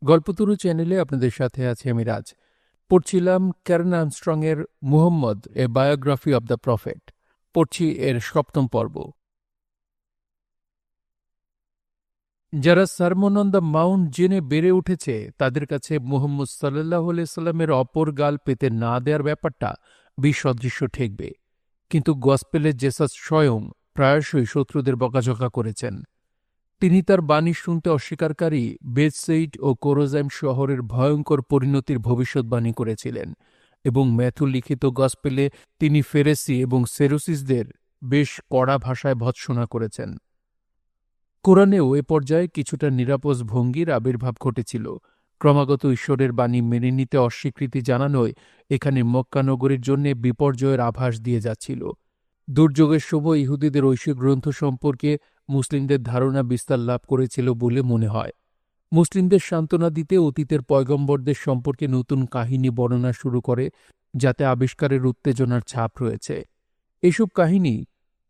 গল্পতরু চ্যানেলে আপনাদের সাথে আছি আমি রাজ। পড়ছিলাম ক্যারেন আর্মস্ট্রং-এর 'Muhammad: a biography of the prophet'. পড়ছি এর ৭ম পর্ব। যারা সারমন অন দ্য মাউন্ট জেনে বেড়ে উঠেছে তাদের কাছে মুহাম্মদ সাল্লাল্লাহু আলাইহি সাল্লামের অপর গাল পেতে না দেওয়ার ব্যাপারটা বিসদৃশ্য ঠেকবে, কিন্তু গসপেলের জেসাস স্বয়ং প্রায়শই শত্রুদের বকাঝকা করেছেন। তিনি তার বাণী শুনতে অস্বীকারী বেথসাইদ ও কোরাজাইম শহরের ভয়ঙ্কর পরিণতির ভবিষ্যদ্বাণী করেছিলেন, এবং ম্যাথু লিখিত গসপেলে তিনি ফেরেসি এবং সেরুসিসদের বেশ কড়া ভাষায় ভৎসনা করেছেন। কোরআনেও এ পর্যায়ে কিছুটা নিরাপদ ভঙ্গির আবির্ভাব ঘটেছিল। ক্রমাগত ঈশ্বরের বাণী মেনে নিতে অস্বীকৃতি জানানোয় এখানে মক্কা নগরীর জন্য বিপর্যয়ের আভাস দিয়ে যাচ্ছিল। দুর্যোগের সময় ইহুদিদের ঐশী গ্রন্থ সম্পর্কে মুসলিমদের ধারণা বিস্তার লাভ করেছিল বলে মনে হয়। মুসলিমদের সান্ত্বনা দিতে অতীতের পয়গম্বরদের সম্পর্কে নতুন কাহিনী বর্ণনা শুরু করে, যাতে আবিষ্কারের উত্তেজনার ছাপ রয়েছে। এসব কাহিনী,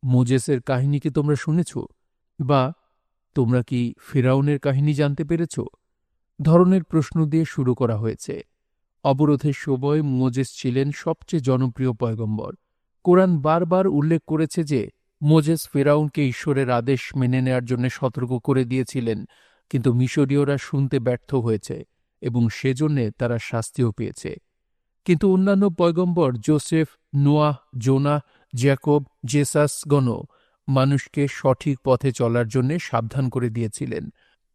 মোজেসের কাহিনী কি তোমরা শুনেছ? বা তোমরা কি ফিরাউনের কাহিনী জানতে পেরেছ? ধরনের প্রশ্ন দিয়ে শুরু করা হয়েছে। অবরোধের সময় মোজেস ছিলেন সবচেয়ে জনপ্রিয় পয়গম্বর। কোরআন বারবার উল্লেখ করেছে যে মোজেস ফেরাউনকে ঈশ্বরের আদেশ মেনে নেয়ার জন্য সতর্ক করে দিয়েছিলেন, কিন্তু মিশরীয়রা শুনতে ব্যর্থ হয়েছে এবং সেজন্যে তারা শাস্তিও পেয়েছে। কিন্তু অন্যান্য পয়গম্বর যোসেফ, নোয়াহ, জোনাহ, জ্যাকব, জেসাসগণও মানুষকে সঠিক পথে চলার জন্য সাবধান করে দিয়েছিলেন।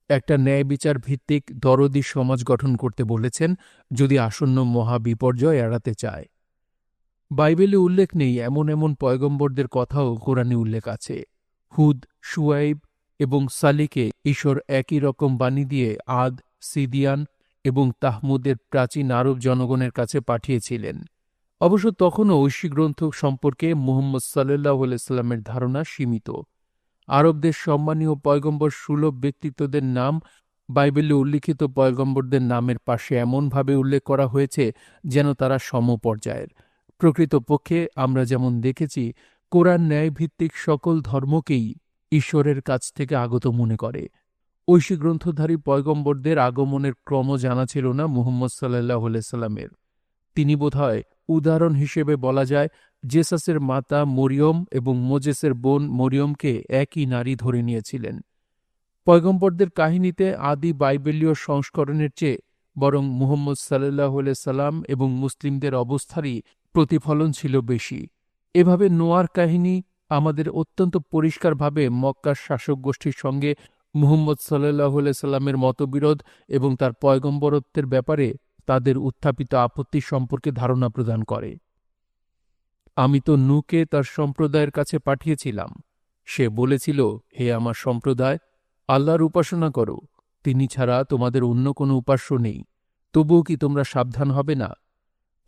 একটা ন্যায়বিচার ভিত্তিক দরদি সমাজ গঠন করতে বলেছেন, যদি আসন্ন মহাবিপর্যয় এড়াতে চায়। বাইবেলে উল্লেখ নেই এমন এমন পয়গম্বরদের কথাও কোরআনে উল্লেখ আছে। হুদ, শুয়াইব এবং সালিকে ঈশ্বর একই রকম বাণী দিয়ে আদ, সিদিয়ান এবং তাহমুদের প্রাচীন আরব জনগণের কাছে পাঠিয়েছিলেন। অবশ্য তখনও ঐশী গ্রন্থ সম্পর্কে মুহাম্মদ সাল্লাল্লাহু আলাইহি সাল্লামের ধারণা সীমিত। আরবদের সম্মানীয় পয়গম্বর সুলভ ব্যক্তিত্বদের নাম বাইবেলে উল্লিখিত পয়গম্বরদের নামের পাশে এমনভাবে উল্লেখ করা হয়েছে যেন তারা সমপর্যায়ের। প্রকৃতপক্ষে আমরা যেমন দেখেছি, কোরআন ন্যায়ভিত্তিক সকল ধর্মকেই ঈশ্বরের কাছ থেকে আগত মনে করে। ঐশী গ্রন্থধারী পয়গম্বরদের আগমনের ক্রম জানা ছিল না মুহাম্মদ সাল্লাল্লাহু আলাইহি সাল্লামের। তিনি বোধহয় উদাহরণ হিসেবে বলা যায় জেসাসের মাতা মরিয়ম এবং মোজেসের বোন মরিয়মকে একই নারী ধরে নিয়েছিলেন। পয়গম্বরদের কাহিনীতে আদি বাইবেলীয় সংস্করণের চেয়ে বরং মুহাম্মদ সাল্লাল্লাহু আলাইহি সাল্লাম এবং মুসলিমদের অবস্থারই প্রতিফলন ছিল বেশি। এভাবে নোয়ার কাহিনী আমাদের অত্যন্ত পরিষ্কারভাবে মক্কার শাসক গোষ্ঠীর সঙ্গে মুহাম্মদ সাল্লাল্লাহু আলাইহি সাল্লামের মতবিরোধ এবং তার পয়গম্বরত্বের ব্যাপারে তাদের উত্থাপিত আপত্তি সম্পর্কে ধারণা প্রদান করে। আমি তো নূকে তার সম্প্রদায়ের কাছে পাঠিয়েছিলাম। সে বলেছিল, হে আমার সম্প্রদায়, আল্লাহর উপাসনা করো, তিনি ছাড়া তোমাদের অন্য কোনো উপাস্য নেই। তবুও কি তোমরা সাবধান হবে না?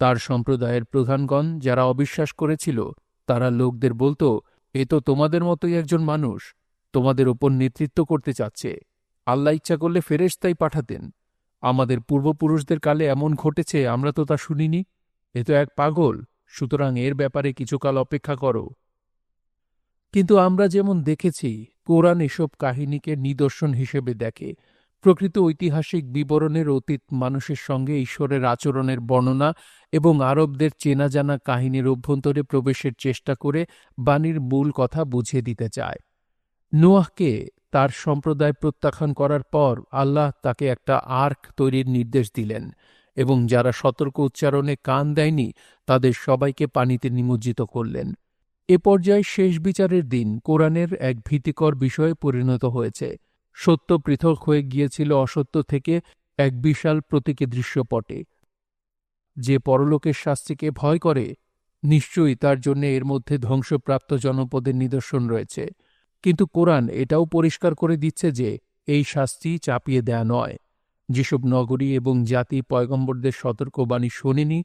তার সম্প্রদায়ের প্রধানগণ যারা অবিশ্বাস করেছিল, তারা লোকদের বলত, এ তো তোমাদের মতোই একজন মানুষ, তোমাদের ওপর নেতৃত্ব করতে চাচ্ছে। আল্লাহ ইচ্ছা করলে ফেরেশতাই পাঠাতেন। আমাদের পূর্বপুরুষদের কালে এমন ঘটেছে, আমরা তো তা শুনিনি। এ তো এক পাগল, সুতরাং এর ব্যাপারে কিছুকাল অপেক্ষা করো। কিন্তু আমরা যেমন দেখেছি, কোরআন এসব কাহিনীকে নিদর্শন হিসেবে দেখে। প্রকৃত ঐতিহাসিক বিবরণের অতীত মানুষের সঙ্গে ঈশ্বরের আচরণের বর্ণনা এবং আরবদের চেনা জানা কাহিনীর অভ্যন্তরে প্রবেশের চেষ্টা করে বাণীর মূল কথা বুঝিয়ে দিতে চায়। নোয়াহকে তার সম্প্রদায় প্রত্যাখ্যান করার পর আল্লাহ তাকে একটা আর্ক তৈরির নির্দেশ দিলেন এবং যারা সতর্ক উচ্চারণে কান দেয়নি তাদের সবাইকে পানিতে নিমজ্জিত করলেন। এ পর্যায়ে শেষ বিচারের দিন কোরআনের এক ভীতিকর বিষয়ে পরিণত হয়েছে। সত্য পৃথক হয়ে গিয়েছিল অসত্য থেকে এক বিশাল প্রতীকী দৃশ্যপটে। যে পরলোকের শাস্তিকে ভয় করে, নিশ্চয়ই তার জন্য এর মধ্যে ধ্বংসপ্রাপ্ত জনপদের নিদর্শন রয়েছে। কিন্তু কোরআন এটাও পরিষ্কার করে দিচ্ছে যে এই শাস্তি চাপিয়ে দেয়া নয়। যেসব নগরী এবং জাতি পয়গম্বরদের সতর্কবাণী শোনেনি,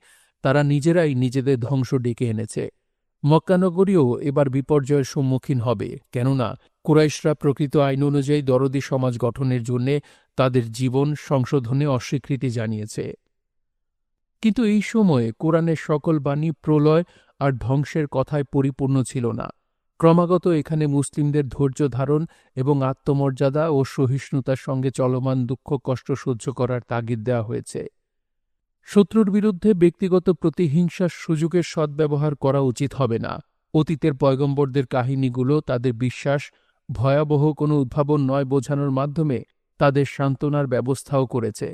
তারা নিজেরাই নিজেদের ধ্বংস ডেকে এনেছে। মক্কা নগরীও এবার বিপর্যয়ের সম্মুখীন হবে, কেননা কুরাইশরা প্রকৃত আইন অনুযায়ী দরদি সমাজ গঠনের জন্য তাদের জীবন সংশোধনে অস্বীকৃতি জানিয়েছে। কিন্তু এই সময়ে কোরআনের সকল বাণী প্রলয় আর ধ্বংসের কথায় পরিপূর্ণ ছিল না। ক্রমাগত এখানে মুসলিমদের ধৈর্য ধারণ এবং আত্মমর্যাদা ও সহিষ্ণুতার সঙ্গে চলমান দুঃখ কষ্ট সহ্য করার তাগিদ দেওয়া হয়েছে। শত্রুর বিরুদ্ধে ব্যক্তিগত প্রতিহিংসার সুযোগের সদ্ব্যবহার করা উচিত হবে না। অতীতের পয়গম্বরদের কাহিনীগুলো তাদের বিশ্বাস ভয়াবহ কোনো উদ্ভাবন নয় বোঝানোর মাধ্যমে তাদের সান্ত্বনার ব্যবস্থাও করেছে।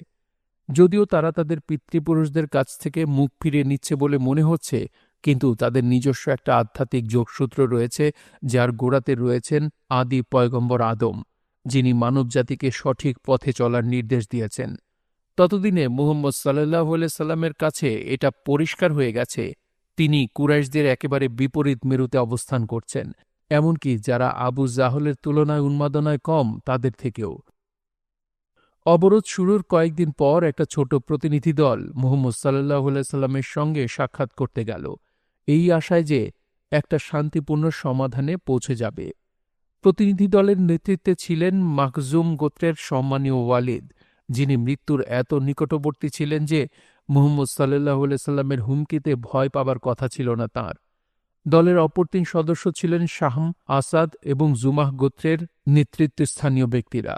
যদিও তারা তাদের পিতৃপুরুষদের কাছ থেকে মুখ ফিরিয়ে নিচ্ছে বলে মনে হচ্ছে, কিন্তু তাদের নিজস্ব একটা আধ্যাত্মিক যোগসূত্র রয়েছে, যার গোড়াতে রয়েছেন আদি পয়গম্বর আদম, যিনি মানবজাতিকে সঠিক পথে চলার নির্দেশ দিয়েছেন। ততদিনে মুহাম্মদ সাল্লাল্লাহু আলাইহি সাল্লামের কাছে এটা পরিষ্কার হয়ে গেছে, তিনি কুরাইশদের একেবারে বিপরীত মেরুতে অবস্থান করছেন, এমনকি যারা আবু জাহলের তুলনায় উন্মাদনায় কম তাদের থেকেও। অবরোধ শুরুর কয়েকদিন পর একটা ছোট প্রতিনিধি দল মুহাম্মদ সাল্লাল্লাহু আলাইহি সাল্লামের সঙ্গে সাক্ষাৎ করতে গেল, এই আশায় যে একটা শান্তিপূর্ণ সমাধানে পৌঁছে যাবে। প্রতিনিধি দলের নেতৃত্বে ছিলেন মাখজুম গোত্রের সম্মানীয় ওয়ালিদ, যিনি মৃত্যুর এত নিকটবর্তী ছিলেন যে মুহাম্মদ সাল্লাল্লাহু আলাইহি সাল্লামের হুমকিতে ভয় পাবার কথা ছিল না তাঁর। দলের অপর ৩ সদস্য ছিলেন শাহম, আসাদ এবং জুমাহ গোত্রের নেতৃত্বস্থানীয় ব্যক্তিরা।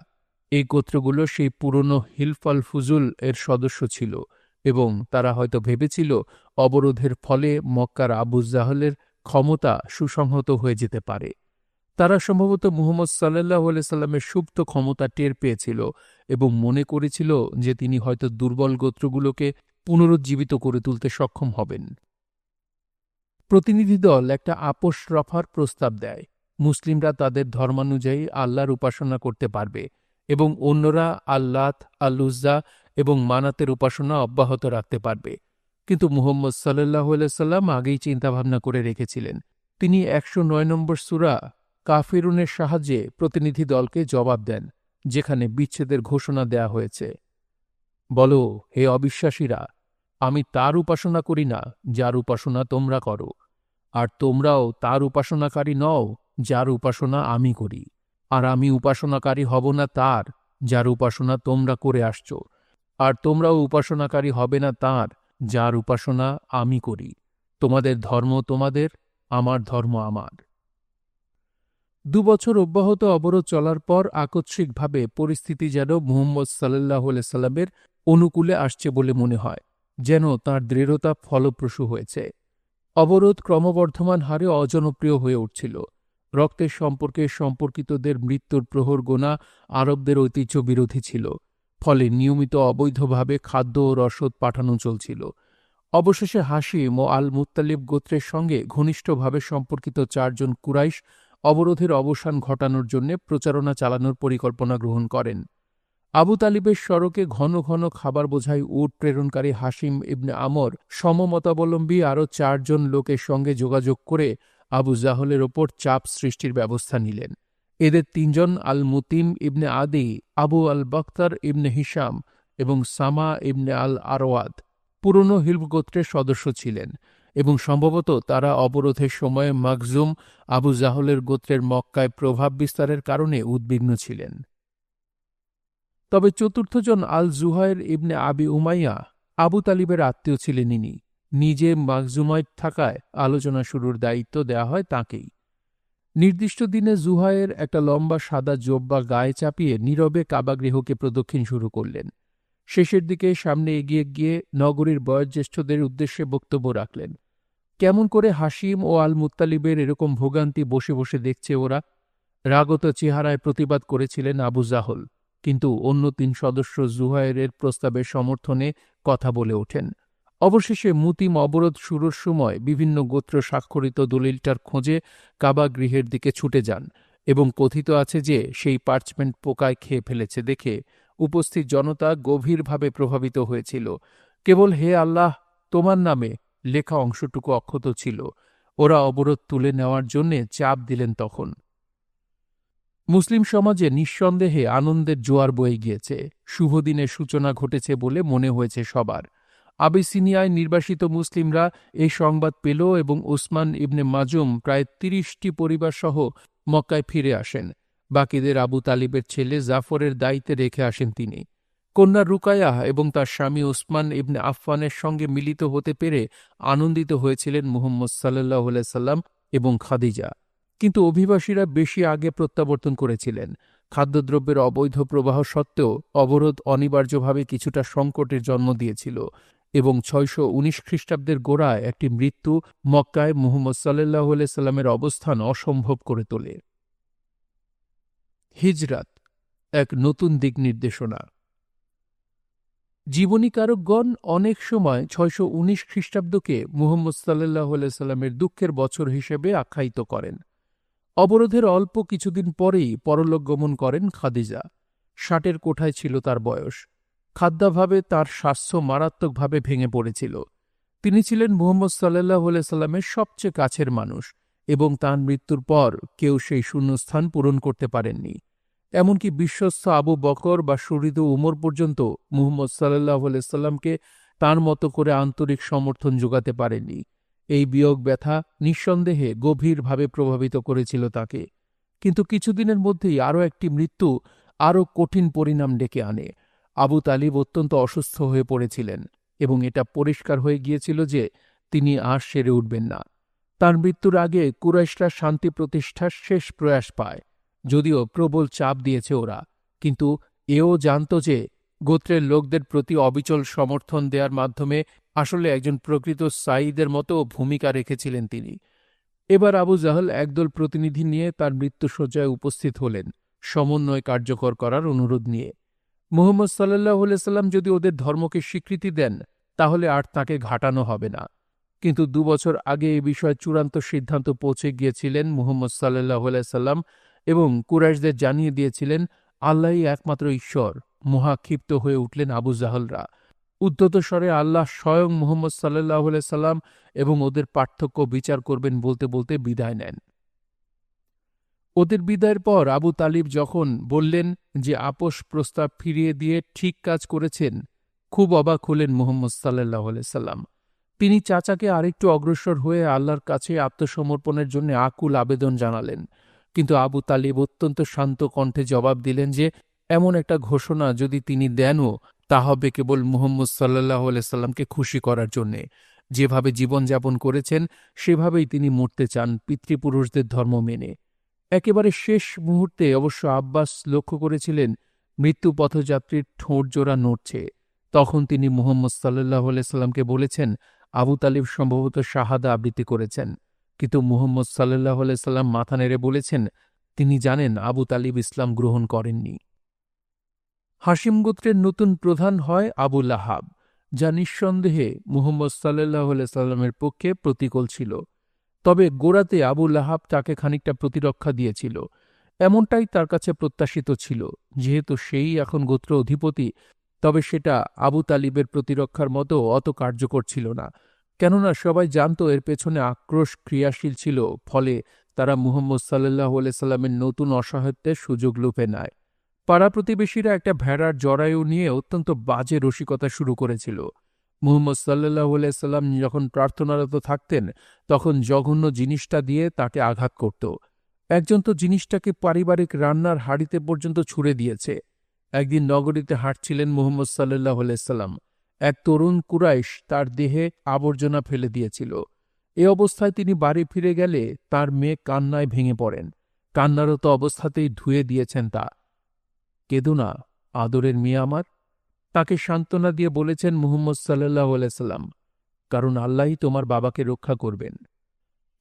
এই গোত্রগুলো সেই পুরনো হিলফ আল ফুজুল এর সদস্য ছিল এবং তারা হয়তো ভেবেছিল অবরোধের ফলে মক্কার আবু জাহলের ক্ষমতা সুসংহত হয়ে যেতে পারে। তারা সম্ভবত মুহাম্মদ সাল্লাল্লাহু আলাইহি সাল্লামের সুপ্ত ক্ষমতা টের পেয়েছিল এবং মনে করেছিল যে তিনি হয়তো দুর্বল গোত্রগুলোকে পুনরুজ্জীবিত করে তুলতে সক্ষম হবেন। প্রতিনিধি দল একটা আপোষ রফার প্রস্তাব দেয়। মুসলিমরা তাদের ধর্মানুযায়ী আল্লাহর উপাসনা করতে পারবে এবং অন্যরা আল্লাত, আল-উজ্জা এবং মানাতের উপাসনা অব্যাহত রাখতে পারবে। কিন্তু মুহাম্মদ সাল্লাল্লাহু আলাইহি সাল্লাম আগেই চিন্তাভাবনা করে রেখেছিলেন। তিনি ১০৯ নম্বর সূরা কাফিরুনের সাহায্যে প্রতিনিধি দলকে জবাব দেন, যেখানে বিচ্ছেদের ঘোষণা দেয়া হয়েছে। বলো, হে অবিশ্বাসীরা, আমি তার উপাসনা করি না যার উপাসনা তোমরা করো, আর তোমরাও তার উপাসনাকারী নও যার উপাসনা আমি করি, আর আমি উপাসনাকারী হব না তার যার উপাসনা তোমরা করে আসছ, আর তোমরাও উপাসনাকারী হবে না তার যার উপাসনা আমি করি। তোমাদের ধর্ম তোমাদের, আমার ধর্ম আমার। ২ বছর অব্যাহত অবরোধ চলার পর আকস্মিকভাবে পরিস্থিতি যেন মুহাম্মদ সাল্লাল্লাহু আলাইহি সাল্লামের অনুকূলে আসছে বলে মনে হয়, যেন তাঁর দৃঢ়তা ফলপ্রসূ হয়েছে। অবরোধ ক্রমবর্ধমান হারে অজনপ্রিয় হয়ে উঠছিল। রক্তের সম্পর্কে সম্পর্কিতদের মৃত্যুর প্রহর গোনা আরবদের ঐতিহ্য বিরোধী ছিল, ফলে নিয়মিত অবৈধভাবে খাদ্য ও রসদ পাঠানো চলছিল। অবশেষে হাশিম ও আল মুত্তালিব গোত্রের সঙ্গে ঘনিষ্ঠভাবে সম্পর্কিত ৪ জন কুরাইশ অবরোধের অবসান ঘটানোর জন্য প্রচারণা চালানোর পরিকল্পনা গ্রহণ করেন। আবু তালিবের সড়কে ঘন ঘন খাবার বোঝাই উট প্রেরণকারী হাশিম ইবনে আমর সমমতাবলম্বী আরও ৪ জন লোকের সঙ্গে যোগাযোগ করে আবু জাহলের ওপর চাপ সৃষ্টির ব্যবস্থা নিলেন। এদের ৩ জন আল মুতিম ইবনে আদি, আবু আল বখতার ইবনে হিসাম এবং সামা ইবনে আল আরওয়াদ পুরনো হিলফ গোত্রের সদস্য ছিলেন এবং সম্ভবত তারা অবরোধের সময়ে মাখজুম আবু জাহলের গোত্রের মক্কায় প্রভাব বিস্তারের কারণে উদ্বিগ্ন ছিলেন। তবে চতুর্থজন আল জুহাইর ইবনে আবি উমাইয়া আবু তালিবের আত্মীয় ছিলেন। ইনি নিজে মাখজুমায় থাকায় আলোচনা শুরুর দায়িত্ব দেয়া হয় তাঁকেই। নির্দিষ্ট দিনে জুহাইর একটা লম্বা সাদা জোব্বা গায়ে চাপিয়ে নীরবে কাবাগৃহকে প্রদক্ষিণ শুরু করলেন। শেষের দিকে সামনে এগিয়ে গিয়ে নগরীর বয়োজ্যেষ্ঠদের উদ্দেশ্যে বক্তব্য রাখলেন। কেমন করে হাশিম ও আল মুত্তালিবের এরকম ভোগান্তি বসে বসে দেখছে ওরা? রাগত চেহারায় প্রতিবাদ করেছিলেন আবু জাহল, কিন্তু অন্য ৩ সদস্য জুহাইরের প্রস্তাবের সমর্থনে কথা বলে ওঠেন। অবশেষে মুতিম অবরোধ শুরুর সময় বিভিন্ন গোত্র স্বাক্ষরিত দলিলটার খোঁজে কাবাগৃহের দিকে ছুটে যান এবং কথিত আছে যে সেই পার্চমেন্ট পোকায় খেয়ে ফেলেছে দেখে উপস্থিত জনতা গভীরভাবে প্রভাবিত হয়েছিল। কেবল হে আল্লাহ, তোমার নামে লেখা অংশটুকু অক্ষত ছিল। ওরা অবরোধ তুলে নেওয়ার জন্যে চাপ দিলেন। তখন মুসলিম সমাজে নিঃসন্দেহে আনন্দের জোয়ার বয়ে গিয়েছে। শুভদিনের সূচনা ঘটেছে বলে মনে হয়েছে সবার। আবিসিনিয়ায় নির্বাসিত মুসলিমরা এই সংবাদ পেল এবং উসমান ইবনে মাজুম প্রায় ৩০টি পরিবার সহ মক্কায় ফিরে আসেন। বাকিদের আবু তালিবের ছেলে জাফরের দায়িত্বে রেখে আসেন তিনি। কন্যা রুকায়াহ এবং তার স্বামী উসমান ইবনে আফফানের সঙ্গে মিলিত হতে পেরে আনন্দিত হয়েছিলেন মুহাম্মদ সাল্লাল্লাহু আলাইহি সাল্লাম এবং খাদিজা। কিন্তু অভিবাসীরা বেশি আগে প্রত্যাবর্তন করেছিলেন। খাদ্যদ্রব্যের অবৈধ প্রবাহ সত্ত্বেও অবরোধ অনিবার্যভাবে কিছুটা সংকটের জন্ম দিয়েছিল এবং 619 খ্রিস্টাব্দের গোড়ায় একটি মৃত্যু মক্কায় মুহাম্মদ সাল্লাল্লাহু আলাইহি সাল্লামের অবস্থান অসম্ভব করে তোলে। হিজরাত, এক নতুন দিক নির্দেশনা। জীবনীকারকগণ অনেক সময় 619 খ্রিস্টাব্দকে মুহাম্মদ সাল্লাল্লাহু আলাইহি সাল্লামের দুঃখের বছর হিসেবে আখ্যায়িত করেন। অবরোধের অল্প কিছুদিন পরেই পরলোক গমন করেন খাদিজা। 60-এর কোঠায় ছিল তার বয়স। খাদ্যাভাবে তার স্বাস্থ্য মারাত্মকভাবে ভেঙে পড়েছিল। তিনি ছিলেন মুহাম্মদ সাল্লাল্লাহু আলাইহি সাল্লামের সবচেয়ে কাছের মানুষ এবং তাঁর মৃত্যুর পর কেউ সেই শূন্যস্থান পূরণ করতে পারেননি। এমনকি বিশ্বস্ত আবু বকর বা শহীদ উমর পর্যন্ত মুহাম্মদ সাল্লাল্লাহু আলাইহি সাল্লামকে তাঁর মতো করে আন্তরিক সমর্থন যোগাতে পারেননি। এই বিয়োগ ব্যথা নিঃসন্দেহে গভীরভাবে প্রভাবিত করেছিল তাকে। কিন্তু কিছুদিনের মধ্যেই আরও একটি মৃত্যু আরও কঠিন পরিণাম ডেকে আনে। আবু তালিব অত্যন্ত অসুস্থ হয়ে পড়েছিলেন এবং এটা পরিষ্কার হয়ে গিয়েছিল যে তিনি আর সেরে উঠবেন না। তার মৃত্যুর আগে কুরাইশরা শান্তি প্রতিষ্ঠার শেষ প্রয়াস পায়, যদিও প্রবল চাপ দিয়েছে ওরা, কিন্তু এও জানত যে গোত্রের লোকদের প্রতি অবিচল সমর্থন দেওয়ার মাধ্যমে আসলে একজন প্রকৃত সাঈদের মতো ভূমিকা রেখেছিলেন তিনি। এবার আবু জাহল একদল প্রতিনিধি নিয়ে তার মৃত্যুশয্যায় উপস্থিত হলেন, সমন্বয় কার্যকর করার অনুরোধ নিয়ে। মুহাম্মদ সাল্লাল্লাহু আলাইহি সাল্লাম যদি ওদের ধর্মকে স্বীকৃতি দেন তাহলে আর তাকে ঘাটানো হবে না। কিন্তু 2 বছর আগে এ বিষয়ে চূড়ান্ত সিদ্ধান্ত পৌঁছে গিয়েছিলেন মুহাম্মদ সাল্লাল্লাহু আলাইহি সাল্লাম এবং কুরাইশদের জানিয়ে দিয়েছিলেন আল্লাহই একমাত্র ঈশ্বর। মহাক্ষিপ্ত হয়ে উঠলেন আবু জাহলরা। উদ্ধত স্বরে আল্লাহ স্বয়ং মুহাম্মদ সাল্লাল্লাহু আলাইহি সাল্লাম এবং ওদের পার্থক্য বিচার করবেন বলতে বলতে বিদায় নেন। ওদের বিদায়ের পর আবু তালিব যখন বললেন যে আপোষ প্রস্তাব ফিরিয়ে দিয়ে ঠিক কাজ করেছেন, খুব অবাক হলেন মুহাম্মদ সাল্লাল্লাহু আলাইহি সাল্লাম। তিনি চাচাকে আরেকটু অগ্রসর হয়ে আল্লাহর কাছে আত্মসমর্পণের জন্য আকুল আবেদন জানালেন। কিন্তু আবু তালিব অত্যন্ত শান্ত কণ্ঠে জবাব দিলেন যে এমন একটা ঘোষণা যদি তিনি দেনও তা হবে কেবল মুহাম্মদ সাল্লাল্লাহু আলাইহি সাল্লামকে খুশি করার জন্যে। যেভাবে জীবনযাপন করেছেন সেভাবেই তিনি মরতে চান, পিতৃপুরুষদের ধর্ম মেনে। একেবারে শেষ মুহূর্তে অবশ্য আব্বাস লক্ষ্য করেছিলেন মৃত্যু পথযাত্রীর ঠোঁট জোড়া নড়ছে। তখন তিনি মুহাম্মদ সাল্লাল্লাহু আলাইহি সাল্লামকে বলেছেন আবু তালিব সম্ভবত শাহাদা আবৃত্তি করেছেন। কিন্তু মুহাম্মদ সাল্লাল্লাহু আলাইহি সাল্লাম মাথা নেড়ে বলেছেন তিনি জানেন আবু তালিব ইসলাম গ্রহণ করেননি। হাশিম গোত্রের নতুন প্রধান হয় আবু লাহাব, যা নিঃসন্দেহে মুহাম্মদ সাল্লাল্লাহু আলাইহি সাল্লামের পক্ষে প্রতিকূল ছিল। তবে গোড়াতে আবু লাহাব তাকে খানিকটা প্রতিরক্ষা দিয়েছিল। এমনটাই তার কাছে প্রত্যাশিত ছিল। যেহেতু সেই এখন গোত্র অধিপতি, তবে সেটা আবু তালিবের প্রতিরক্ষার মতো অত কার্যকর ছিল না, কেননা সবাই জানত এর পেছনে আক্রোশ ক্রিয়াশীল ছিল। ফলে তারা মুহাম্মদ সাল্লাল্লাহু আলাইহি সাল্লামের নতুন অসহায়ত্বের সুযোগ লুফে নেয়। পাড়া প্রতিবেশীরা একটা ভেড়ার জরায়ু নিয়ে অত্যন্ত বাজে রসিকতা শুরু করেছিল। মুহাম্মদ সাল্লাল্লাহু আলাইহি সাল্লাম যখন প্রার্থনারত থাকতেন তখন জঘন্য জিনিসটা দিয়ে তাকে আঘাত করত। একজন তো জিনিসটাকে পারিবারিক রান্নার হাঁড়িতে পর্যন্ত ছুঁড়ে দিয়েছে। একদিন নগরীতে হাঁটছিলেন মুহাম্মদ সাল্লাল্লাহু আলাইহি সাল্লাম। এক তরুণ কুরাইশ তার দেহে আবর্জনা ফেলে দিয়েছিল। এ অবস্থায় তিনি বাড়ি ফিরে গেলে তার মেয়ে কান্নায় ভেঙে পড়েন। কান্নারত অবস্থাতেই ধুয়ে দিয়েছেন তা। কেঁদো না আদরের মেয়ে আমার, তাকে সান্ত্বনা দিয়ে বলেছেন মুহাম্মদ সাল্লাল্লাহু আলাইহি সাল্লাম, কারণ আল্লাহই তোমার বাবাকে রক্ষা করবেন।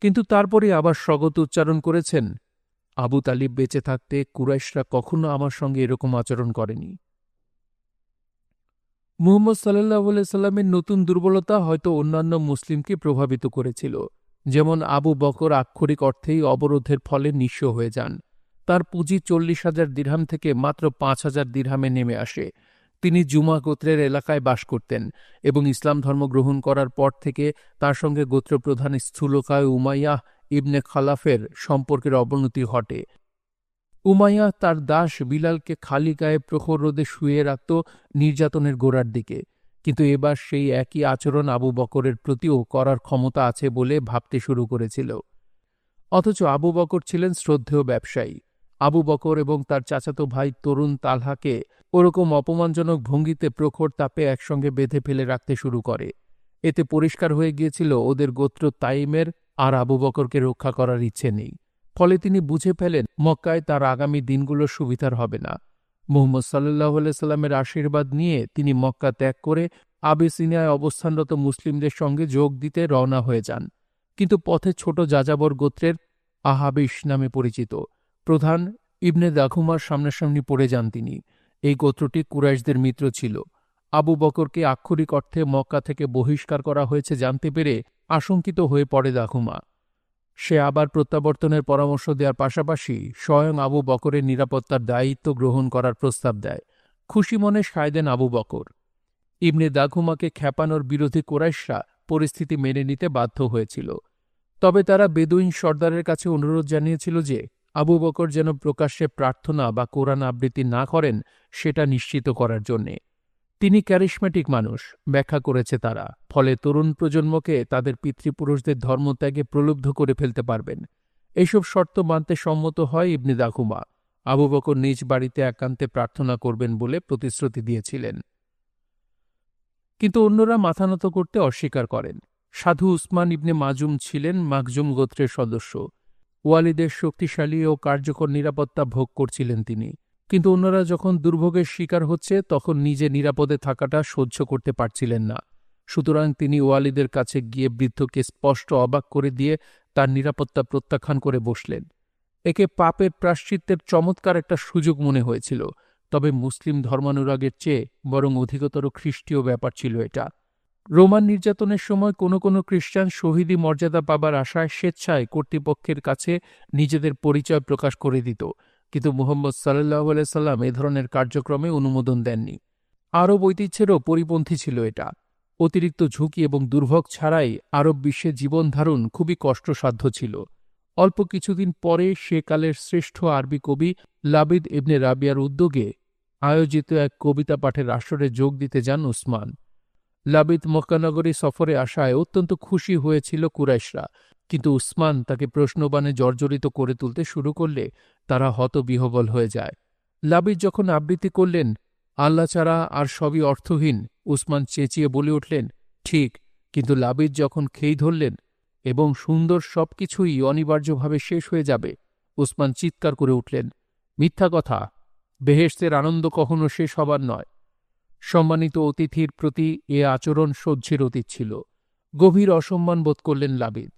কিন্তু তারপরে আবার স্বগত উচ্চারণ করেছেন আবু তালিব বেঁচে থাকতে কুরাইশরা কখনো আমার সঙ্গে এরকম আচরণ করেনি। মুহাম্মদ সাল্লাল্লাহু আলাইহি সাল্লামের নতুন দুর্বলতা হয়তো অন্যান্য মুসলিমকে প্রভাবিত করেছিল। যেমন আবু বকর আক্ষরিক অর্থেই অবরোধের ফলে নিঃস্ব হয়ে যান। তার পুঁজি 40,000 দিরহাম থেকে মাত্র 5,000 দিরহামে নেমে আসে। তিনি জুমা গোত্রের এলাকায় বাস করতেন এবং ইসলাম ধর্ম গ্রহণ করার পর থেকে তার সঙ্গে গোত্রপ্রধান স্থূলকায় উমাইয়াহ ইবনে খালাফের সম্পর্কের অবনতি ঘটে। উমাইয়াহ তার দাস বিলালকে খালি গায়ে প্রখর রোদে শুয়ে রাখত নির্যাতনের গোড়ার দিকে। কিন্তু এবার সেই একই আচরণ আবু বকরের প্রতিও করার ক্ষমতা আছে বলে ভাবতে শুরু করেছিল। অথচ আবু বকর ছিলেন শ্রদ্ধেয় ব্যবসায়ী। আবু বকর এবং তার চাচাতো ভাই তরুণ তালহাকে ওরকম অপমানজনক ভঙ্গিতে প্রখর তাপে একসঙ্গে বেঁধে ফেলে রাখতে শুরু করে। এতে পরিষ্কার হয়ে গিয়েছিল ওদের গোত্র তাইমের আর আবু বকরকে রক্ষা করার ইচ্ছে নেই। ফলে তিনি বুঝে ফেলেন মক্কায় তার আগামী দিনগুলো সুবিধার হবে না। মুহাম্মদ সাল্লাল্লাহু আলাইহি সাল্লামের আশীর্বাদ নিয়ে তিনি মক্কা ত্যাগ করে আবিসিনিয়ায় অবস্থানরত মুসলিমদের সঙ্গে যোগ দিতে রওনা হয়ে যান। কিন্তু পথে ছোট যাযাবর গোত্রের আহাবিশ নামে পরিচিত প্রধান ইবনে দাখুমার সামনাসামনি পড়ে যান তিনি। এই গোত্রটি কুরাইশদের মিত্র ছিল। আবু বকরকে আক্ষরিক অর্থে মক্কা থেকে বহিষ্কার করা হয়েছে জানতে পেরে আশঙ্কিত হয়ে পড়ে দাখুমা। সে আবার প্রত্যাবর্তনের পরামর্শ দেওয়ার পাশাপাশি স্বয়ং আবু বকরের নিরাপত্তার দায়িত্ব গ্রহণ করার প্রস্তাব দেয়। খুশি মনে সায় দেন আবু বকর। ইবনে দাখুমাকে খেপানোর বিরোধী কুরাইশরা পরিস্থিতি মেনে নিতে বাধ্য হয়েছিল। তবে তারা বেদুইন সর্দারের কাছে অনুরোধ জানিয়েছিল যে আবু বকর যেন প্রকাশ্যে প্রার্থনা বা কোরআন আবৃত্তি না করেন সেটা নিশ্চিত করার জন্যে। তিনি ক্যারিশম্যাটিক মানুষ, ব্যাখ্যা করেছে তারা, ফলে তরুণ প্রজন্মকে তাদের পিতৃপুরুষদের ধর্মত্যাগে প্রলুব্ধ করে ফেলতে পারবেন। এইসব শর্ত মানতে সম্মত হয় ইবনে দাখুমা। আবু বকর নিজ বাড়িতে একান্তে প্রার্থনা করবেন বলে প্রতিশ্রুতি দিয়েছিলেন। কিন্তু অন্যরা মাথা নত করতে অস্বীকার করেন। সাধু উসমান ইবনে মাজুম ছিলেন মাখজুম গোত্রের সদস্য। ওয়ালিদের শক্তিশালী ও কার্যকর নিরাপত্তা ভোগ করছিলেন তিনি। কিন্তু অন্যরা যখন দুর্ভোগের শিকার হচ্ছে তখন নিজে নিরাপদে থাকাটা সহ্য করতে পারছিলেন না। সুতরাং তিনি ওয়ালিদের কাছে গিয়ে বৃদ্ধকে স্পষ্ট অবাক করে দিয়ে তার নিরাপত্তা প্রত্যাখ্যান করে বসলেন। একে পাপের প্রায়শ্চিত্তের চমৎকার একটা সুযোগ মনে হয়েছিল। তবে মুসলিম ধর্মানুরাগের চেয়ে বরং অধিকতর খ্রিস্টীয় ব্যাপার ছিল এটা। রোমান নির্যাতনের সময় কোনো কোনো খ্রিস্টান শহীদি মর্যাদা পাবার আশায় স্বেচ্ছায় কর্তৃপক্ষের কাছে নিজেদের পরিচয় প্রকাশ করে দিত। কিন্তু মুহাম্মদ সাল্লাল্লাহু আলাইহি সাল্লাম এ ধরনের কার্যক্রমে অনুমোদন দেননি। আরব ঐতিহ্যেরও পরিপন্থী ছিল এটা। অতিরিক্ত ঝুঁকি এবং দুর্ভোগ ছাড়াই আরব বিশ্বে জীবনধারণ খুবই কষ্টসাধ্য ছিল। অল্প কিছুদিন পরে সেকালের শ্রেষ্ঠ আরবি কবি লাবিদ ইবনে রাবিয়ার উদ্যোগে আয়োজিত এক কবিতা পাঠের আসরে যোগ দিতে যান উসমান। লাবিদ মক্কানগরী সফরে আসায় অত্যন্ত খুশি হয়েছিল কুরাইশরা, কিন্তু উসমান তাকে প্রশ্নবাণে জর্জরিত করে তুলতে শুরু করলে তারা হতবিহ্বল হয়ে যায়। লাবিদ যখন আবৃত্তি করলেন, আল্লাহ ছাড়া আর সবই অর্থহীন, উসমান চেঁচিয়ে বলে উঠলেন, ঠিক। কিন্তু লাবিদ যখন খেই ধরলেন এবং সুন্দর সবকিছুই অনিবার্যভাবে শেষ হয়ে যাবে, উসমান চিৎকার করে উঠলেন, মিথ্যা কথা, বেহেশতের আনন্দ কখনো শেষ হবার নয়। সম্মানিত অতিথির প্রতি এ আচরণ সহ্যের অতীত ছিল। গভীর অসম্মান বোধ করলেন লাবিদ।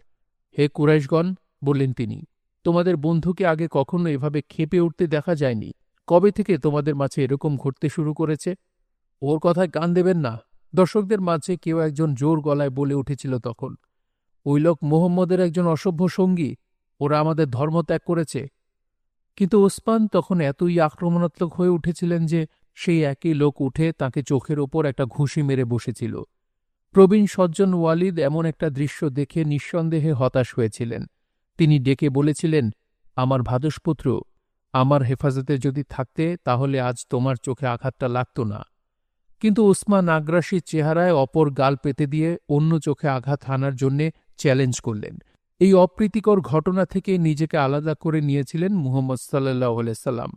হে কুরাইশগণ, বললেন তিনি, তোমাদের বন্ধুকে আগে কখনো এভাবে ক্ষেপে উঠতে দেখা যায়নি। কবে থেকে তোমাদের মাঝে এরকম ঘটতে শুরু করেছে? ওর কথায় কান দেবেন না, দর্শকদের মাঝে কেউ একজন জোর গলায় বলে উঠেছিল তখন। ওই লোক মুহাম্মদের একজন অসভ্য সঙ্গী, ওরা আমাদের ধর্ম ত্যাগ করেছে। কিন্তু ওসমান তখন এতই আক্রমণাত্মক হয়ে উঠেছিলেন যে সেই একই লোক উঠে তাকে চোখের ওপর একটা ঘুষি মেরে বসেছিল। প্রবীণ সজ্জন ওয়ালিদ এমন একটা দৃশ্য দেখে নিঃসন্দেহে হতাশ হয়েছিলেন। তিনি ডেকে বলেছিলেন, আমার ভাদসপুত্র, আমার হেফাজতে যদি থাকতে তাহলে আজ তোমার চোখে আঘাতটা লাগত না। কিন্তু ওসমান আগ্রাসী চেহারায় অপর গাল পেতে দিয়ে অন্য চোখে আঘাত হানার জন্যে চ্যালেঞ্জ করলেন। এই অপ্রীতিকর ঘটনা থেকে নিজেকে আলাদা করে নিয়েছিলেন মুহাম্মদ সাল্লাল্লাহু আলাইহি সাল্লাম।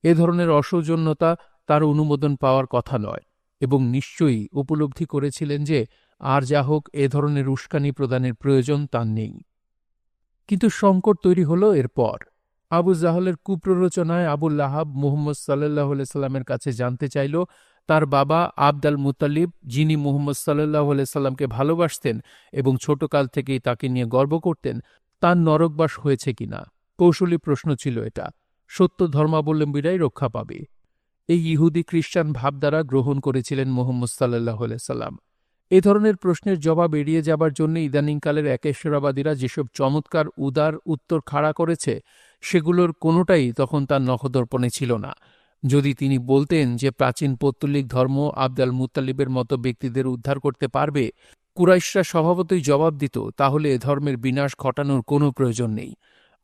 এ ধরনের অসৌজন্যতা তার অনুমোদন পাওয়ার কথা নয়, এবং নিশ্চয়ই উপলব্ধি করেছিলেন যে আর যা হোক এ ধরনের উস্কানি প্রদানের প্রয়োজন তার নেই। কিন্তু সংকট তৈরি হল এরপর। আবু জাহলের কুপ্ররোচনায় আবু লাহাব মুহাম্মদ সাল্লাল্লাহু আলাইহি সাল্লামের কাছে জানতে চাইল তার বাবা আবদ আল মুতালিব, যিনি মুহাম্মদ সাল্লাল্লাহু আলাইহি সাল্লামকে ভালোবাসতেন এবং ছোটকাল থেকেই তাকে নিয়ে গর্ব করতেন, তার নরকবাস হয়েছে কিনা। কৌশলী প্রশ্ন ছিল এটা। সত্য ধর্মাবলম্বীরাই রক্ষা পাবে। এই ইহুদি খ্রিস্টান ভাবধারা গ্রহণ করেছিলেন মুহাম্মদ সাল্লাল্লাহু আলাইহি সাল্লাম। এ ধরনের প্রশ্নের জবাব এড়িয়ে যাবার জন্য ইদানিংকালের একেশ্বরাবাদীরা যেসব চমৎকার উদার উত্তর খাড়া করেছে, সেগুলোর কোনোটাই তখন তার নখদর্পণে ছিল না। যদি তিনি বলতেন যে প্রাচীন পৌত্তলিক ধর্ম আবদ আল মুত্তালিবের মতো ব্যক্তিদের উদ্ধার করতে পারবে, কুরাইশরা স্বভাবতই জবাব দিত, তাহলে এ ধর্মের বিনাশ ঘটানোর কোনো প্রয়োজন নেই।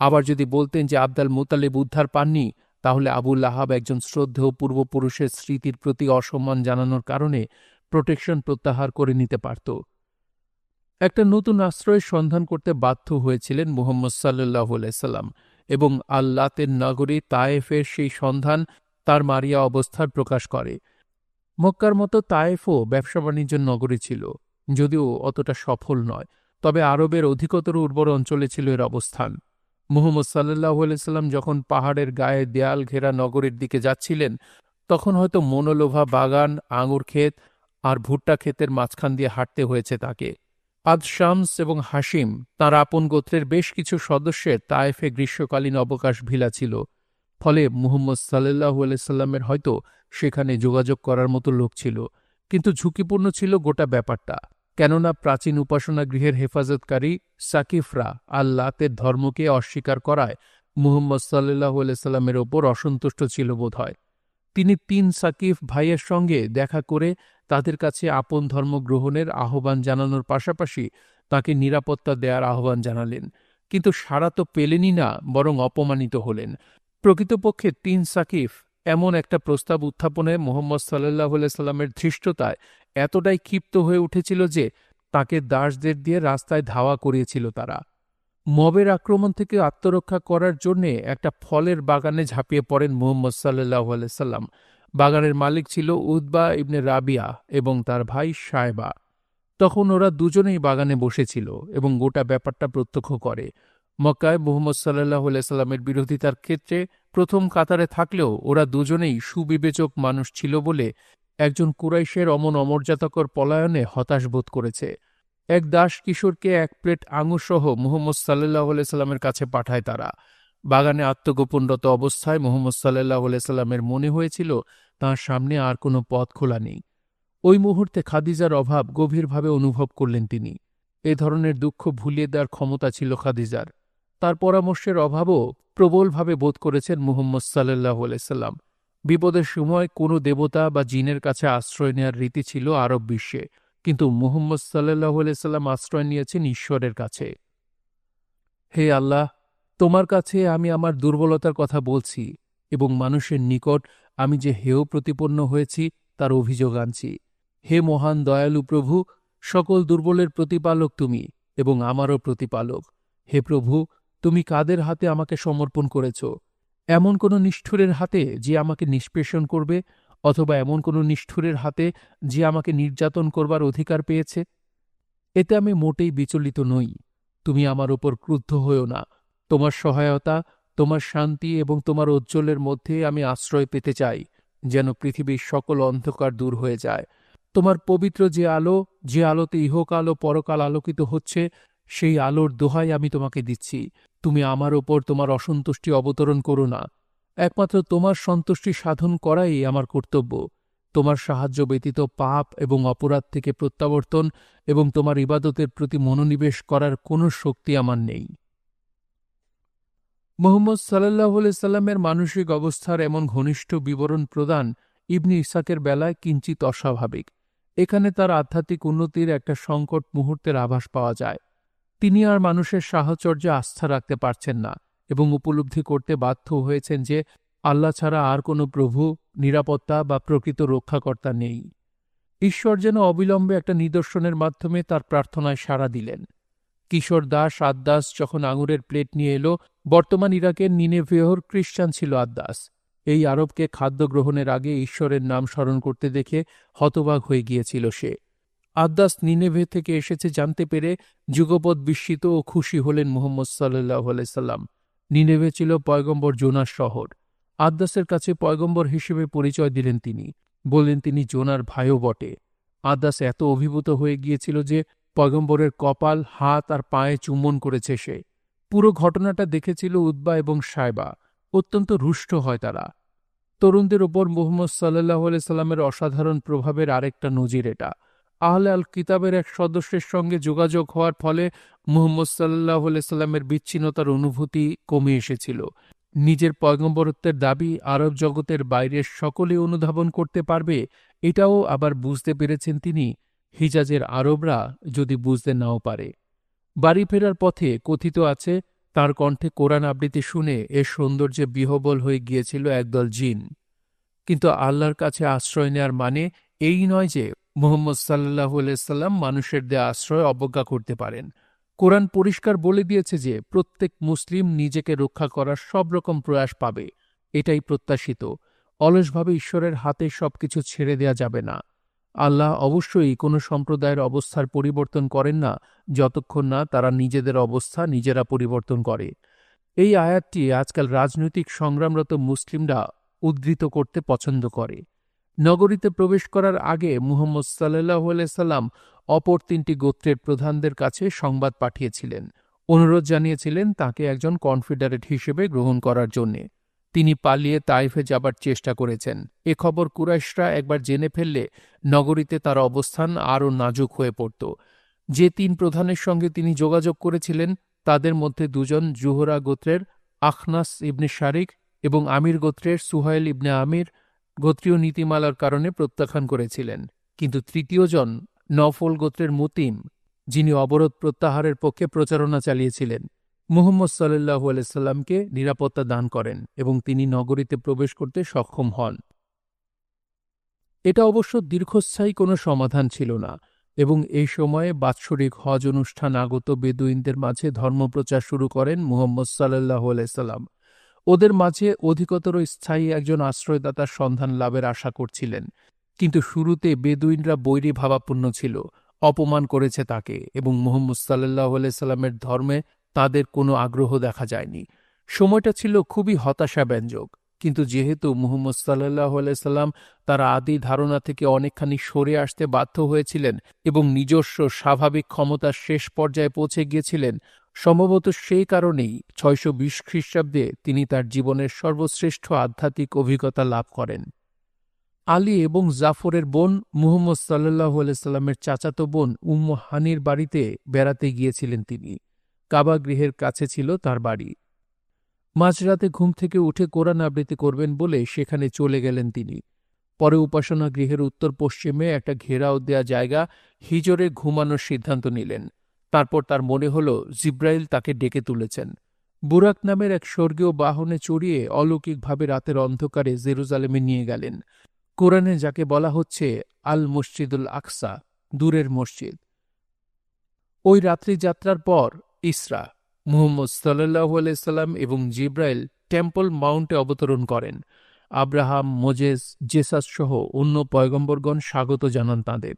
আবার যদি বলতেন যে আবদ আল মুত্তালিব উদ্ধার পাননি, তাহলে আবু লাহাব একজন শ্রদ্ধেয় পূর্বপুরুষের স্মৃতির প্রতি অসম্মান জানানোর কারণে প্রোটেকশন প্রত্যাহার করে নিতে পারত। একটা নতুন আশ্রয়ের সন্ধান করতে বাধ্য হয়েছিলেন মুহাম্মদ সাল্লাল্লাহু আলাইহি সাল্লাম, এবং আল্লাতের নগরী তায়েফের সেই সন্ধান তার মারিয়া অবস্থার প্রকাশ করে। মক্কার মতো তায়েফও ব্যবসা বাণিজ্যের নগরী ছিল, যদিও অতটা সফল নয়, তবে আরবের অধিকতর উর্বর অঞ্চলে ছিল এর অবস্থান। মুহাম্মদ সাল্লাল্লাহু আলাইহি সাল্লাম যখন পাহাড়ের গায়ে দেয়াল ঘেরা নগরীর দিকে যাচ্ছিলেন, তখন হয়তো মনোলোভা বাগান, আঙুর ক্ষেত আর ভুট্টা ক্ষেতের মাঝখান দিয়ে হাঁটতে হয়েছে তাকে। আদ শামস এবং হাসিম তাঁর আপন গোত্রের বেশ কিছু সদস্যের তায়েফে গ্রীষ্মকালীন অবকাশ ভিলা ছিল। ফলে মুহাম্মদ সাল্লাল্লাহু আলাইহি সাল্লামের হয়তো সেখানে যোগাযোগ করার মতো লোক ছিল, কিন্তু ঝুঁকিপূর্ণ ছিল গোটা ব্যাপারটা। কেননা প্রাচীন উপাসনা গৃহের হেফাজতকারী সাকিফরা আল্লাতের ধর্মকে অস্বীকার করায় মুহাম্মদ সাল্লাল্লাহু আলাইহি সাল্লামের ওপর অসন্তুষ্ট ছিল বোধহয়। তিনি ৩ সাকিফ ভাইয়ের সঙ্গে দেখা করে তাদের কাছে আপন ধর্ম গ্রহণের আহ্বান জানানোর পাশাপাশি তাকে নিরাপত্তা দেওয়ার আহ্বান জানালেন। কিন্তু সাড়া তো পেলেনই না, বরং অপমানিত হলেন। প্রকৃতপক্ষে ৩ সাকিফ এমন একটা প্রস্তাব উত্থাপনে মুহাম্মদ সাল্লাল্লাহু আলাইহি সাল্লামের ধৃষ্টতায় এতটাই ক্ষিপ্ত হয়ে উঠেছিল যে তাকে দাসদের দিয়ে রাস্তায় ধাওয়া করিয়েছিল তারা। মবের আক্রমণ থেকে আত্মরক্ষা করার জন্যে একটা ফলের বাগানে ঝাঁপিয়ে পড়েন মুহাম্মদ সাল্লাল্লাহু আলাইহি সাল্লাম। বাগানের মালিক ছিল উতবা ইবনে রাবিয়া এবং তার ভাই শায়বা। তখন ওরা দুজনেই বাগানে বসেছিল এবং গোটা ব্যাপারটা প্রত্যক্ষ করে। মক্কায় মুহাম্মদ সাল্লাল্লাহু আলাইহি সাল্লামের বিরোধিতার ক্ষেত্রে প্রথম কাতারে থাকলেও ওরা দুজনেই সুবিবেচক মানুষ ছিল বলে একজন কুরাইশের অমন অমর্যাদাকর পলায়নে হতাশ বোধ করেছে। এক দাস কিশোরকে ১ প্লেট আঙুরসহ মুহাম্মদ সাল্লাল্লাহু আলাইহি সাল্লামের কাছে পাঠায় তারা। বাগানে আত্মগোপনরত অবস্থায় মুহাম্মদ সাল্লাল্লাহু আলাইহি সাল্লামের মনে হয়েছিল তাঁর সামনে আর কোনো পথ খোলা নেই। ওই মুহূর্তে খাদিজার অভাব গভীরভাবে অনুভব করলেন তিনি। এ ধরনের দুঃখ ভুলিয়ে দেওয়ার ক্ষমতা ছিল খাদিজার। তার পরামর্শের অভাবও প্রবলভাবে বোধ করেছেন মুহাম্মদ সাল্লাল্লাহু আলাইহি সাল্লাম। বিপদের সময় কোনো দেবতা বা জিনের কাছে আশ্রয় নেওয়ার রীতি ছিল আরব বিশ্বে, কিন্তু মুহাম্মদ সাল্লাল্লাহু আলাইহি সাল্লাম আশ্রয় নিয়েছেন ঈশ্বরের কাছে। হে আল্লাহ, তোমার কাছে আমি আমার দুর্বলতার কথা বলছি এবং মানুষের নিকট আমি যে হেয় প্রতিপন্ন হয়েছি তার অভিযোগ আনছি। হে মহান দয়ালু প্রভু, সকল দুর্বলের প্রতিপালক তুমি এবং আমারও প্রতিপালক। হে প্রভু, তুমি কাদের হাতে আমাকে সমর্পণ করেছ? এমন কোন নিষ্ঠুরের হাতে যে আমাকে নিষ্পেষণ করবে, অথবা এমন কোন নিষ্ঠুরের হাতে যে আমাকে নির্যাতন করবার অধিকার পেয়েছে? এতে আমি মোটেই বিচলিত নই। তুমি আমার ওপর ক্রুদ্ধ হইও না। তোমার সহায়তা, তোমার শান্তি এবং তোমার ঔজ্জ্বল্যের মধ্যে আমি আশ্রয় পেতে চাই, যেন পৃথিবীর সকল অন্ধকার দূর হয়ে যায়। তোমার পবিত্র যে আলোতে ইহকাল ও পরকাল আলোকিত হচ্ছে, সেই আলোর দোহাই আমি তোমাকে দিচ্ছি। তুমি আমার ওপর তোমার অসন্তুষ্টি অবতরণ করো না। একমাত্র তোমার সন্তুষ্টি সাধন করাই আমার কর্তব্য। তোমার সাহায্য ব্যতীত পাপ এবং অপরাধ থেকে প্রত্যাবর্তন এবং তোমার ইবাদতের প্রতি মনোনিবেশ করার কোনো শক্তি আমার নেই। মুহাম্মদ সাল্লাল্লাহু আলাইহি সাল্লামের মানসিক অবস্থার এমন ঘনিষ্ঠ বিবরণ প্রদান ইবনে ইসহাকের বেলায় কিঞ্চিত অস্বাভাবিক। এখানে তার আধ্যাত্মিক উন্নতির একটা সংকট মুহূর্তের আভাস পাওয়া যায়। তিনি আর মানুষের সাহচর্যে আস্থা রাখতে পারছেন না এবং উপলব্ধি করতে বাধ্য হয়েছেন যে আল্লাহ ছাড়া আর কোনো প্রভু, নিরাপত্তা বা প্রকৃত রক্ষাকর্তা নেই। ঈশ্বর যেন অবিলম্বে একটা নিদর্শনের মাধ্যমে তার প্রার্থনায় সাড়া দিলেন। কিশোর দাস আদ্দাস যখন আঙুরের প্লেট নিয়ে এলো, বর্তমান ইরাকের নিনেভেহর খ্রিস্টান ছিল আদ্দাস। এই আরবকে খাদ্য গ্রহণের আগে ঈশ্বরের নাম স্মরণ করতে দেখে হতবাক হয়ে গিয়েছিল সে। আদ্দাস নিনেভে থেকে এসেছে জানতে পেরে যুগপৎ বিস্মিত ও খুশি হলেন মুহাম্মদ সাল্লাল্লাহু আলাইহি সাল্লাম। নিনেভে ছিল পয়গম্বর জোনার শহর। আদ্দাসের কাছে পয়গম্বর হিসেবে পরিচয় দিলেন তিনি, বললেন তিনি জোনার ভাইও বটে। আদ্দাস এত অভিভূত হয়ে গিয়েছিল যে পয়গম্বরের কপাল, হাত আর পায়ে চুম্বন করেছে সে। পুরো ঘটনাটা দেখেছিল উতবা এবং শায়বা। অত্যন্ত রুষ্ট হয় তারা। তরুণদের ওপর মুহাম্মদ সাল্লাল্লাহু আলাইহি সাল্লামের অসাধারণ প্রভাবের আরেকটা নজির এটা। আহলে আল কিতাবের এক সদস্যের সঙ্গে যোগাযোগ হওয়ার ফলে মুহাম্মদ সাল্লাল্লাহু আলাইহি সাল্লামের বিচ্ছিন্নতার অনুভূতি কমে এসেছিল। নিজের পয়গম্বরত্বের দাবি আরব জগতের বাইরের সকলে অনুধাবন করতে পারবে, এটাও আবার বুঝতে পেরেছেন তিনি, হিজাজের আরবরা যদি বুঝতে নাও পারে। বাড়ি ফেরার পথে কথিত আছে তার কণ্ঠে কোরআন আবৃত্তি শুনে এর সৌন্দর্যে বিহ্বল হয়ে গিয়েছিল একদল জিন। কিন্তু আল্লাহর কাছে আশ্রয় নেয়ার মানে এই নয় যে মুহাম্মদ সাল্লাল্লাহু আলাইহি সাল্লাম মানুষের দেয়া আশ্রয় অবজ্ঞা করতে পারেন। কোরআন পরিষ্কার বলে দিয়েছে যে প্রত্যেক মুসলিম নিজেকে রক্ষা করার সব রকম প্রয়াস পাবে। এটাই প্রত্যাশিত। অলসভাবে ঈশ্বরের হাতে সবকিছু ছেড়ে দেয়া যাবে না। আল্লাহ অবশ্যই কোনো সম্প্রদায়ের অবস্থার পরিবর্তন করেন না যতক্ষণ না তারা নিজেদের অবস্থা নিজেরা পরিবর্তন করে। এই আয়াতটি আজকাল রাজনৈতিক সংগ্রামরত মুসলিমরা উদ্ধৃত করতে পছন্দ করে। নগরীতে প্রবেশ করার আগে মুহাম্মদ সাল্লাল্লাহু আলাইহি সাল্লাম অপর 3টি গোত্রের প্রধানদের কাছে সংবাদ পাঠিয়েছিলেন, অনুরোধ জানিয়েছিলেন তাকে একজন কনফেডারেট হিসেবে গ্রহণ করার জন্যে। তিনি পালিয়ে তাইফে যাবার চেষ্টা করেছেন। এ খবর কুরাইশরা একবার জেনে ফেললে নগরীতে তার অবস্থান আরও নাজুক হয়ে পড়ত। যে 3 প্রধানের সঙ্গে তিনি যোগাযোগ করেছিলেন তাদের মধ্যে 2 জন জুহরা গোত্রের আখনাস ইবনে শারিক এবং আমির গোত্রের সুহাইল ইবনে আমির গোত্রীয় নীতিমালার কারণে প্রত্যাখ্যান করেছিলেন, কিন্তু 3য় জন নফল গোত্রের মুতিম, যিনি অবরোধ প্রত্যাহারের পক্ষে প্রচারণা চালিয়েছিলেন, মুহাম্মদ সাল্লাল্লাহু আলাইহি সাল্লামকে নিরাপত্তা দান করেন এবং তিনি নগরীতে প্রবেশ করতে সক্ষম হন। এটা অবশ্য দীর্ঘস্থায়ী কোনো সমাধান ছিল না এবং এই সময়ে বাৎসরিক হজ অনুষ্ঠান আগত বেদুইনদের মাঝে ধর্মপ্রচার শুরু করেন মুহাম্মদ সাল্লাল্লাহু আলাইহি সাল্লাম। ওদের মাঝে অধিকতর স্থায়ী একজন আশ্রয়দাতার সন্ধান লাভের আশা করছিলেন, কিন্তু শুরুতে বেদুইনরা বৈরী ভাবাপন্ন ছিল, অপমান করেছে তাকে এবং মুহাম্মদ সাল্লাল্লাহু আলাইহি সাল্লামের ধর্মে তাদের কোনো আগ্রহ দেখা যায়নি। সময়টা ছিল খুবই হতাশাব্যঞ্জক, কিন্তু যেহেতু মুহাম্মদ সাল্লাল্লাহু আলাইহি সাল্লাম তার আদি ধারণা থেকে অনেকখানি সরে আসতে বাধ্য হয়েছিলেন এবং নিজস্ব স্বাভাবিক ক্ষমতার শেষ পর্যায়ে পৌঁছে গিয়েছিলেন, সম্ভবত সেই কারণেই 620 খ্রিস্টাব্দে তিনি তার জীবনের সর্বশ্রেষ্ঠ আধ্যাত্মিক অভিজ্ঞতা লাভ করেন। আলী এবং জাফরের বোন মুহাম্মদ সাল্লাল্লাহু আলাইহি সাল্লামের চাচাতো বোন উম্মু হানির বাড়িতে বেড়াতে গিয়েছিলেন তিনি। কাবা গৃহের কাছে ছিল তার বাড়ি। মাঝরাতে ঘুম থেকে উঠে কোরআন আবৃত্তি করবেন বলে সেখানে চলে গেলেন তিনি। পরে উপাসনা গৃহের উত্তর পশ্চিমে একটা ঘেরাও দেয়া জায়গা হিজরে ঘুমানোর সিদ্ধান্ত নিলেন। তারপর তার মনে হল জিব্রাইল তাকে ডেকে তুলেছেন। বুরাক নামের এক স্বর্গীয় বাহনে চড়িয়ে অলৌকিকভাবে রাতের অন্ধকারে জেরুজালেমে নিয়ে গেলেন। কোরআনে যাকে বলা হচ্ছে আল মসজিদুল আকসা, দূরের মসজিদ। ওই রাত্রি যাত্রার পর ইসরা, মুহাম্মদ সাল্লাল্লাহু আলাইহি সাল্লাম এবং জিব্রাইল টেম্পল মাউন্টে অবতরণ করেন। আব্রাহাম, মোজেস, জেসাস সহ অন্য পয়গম্বরগণ স্বাগত জানান তাঁদের।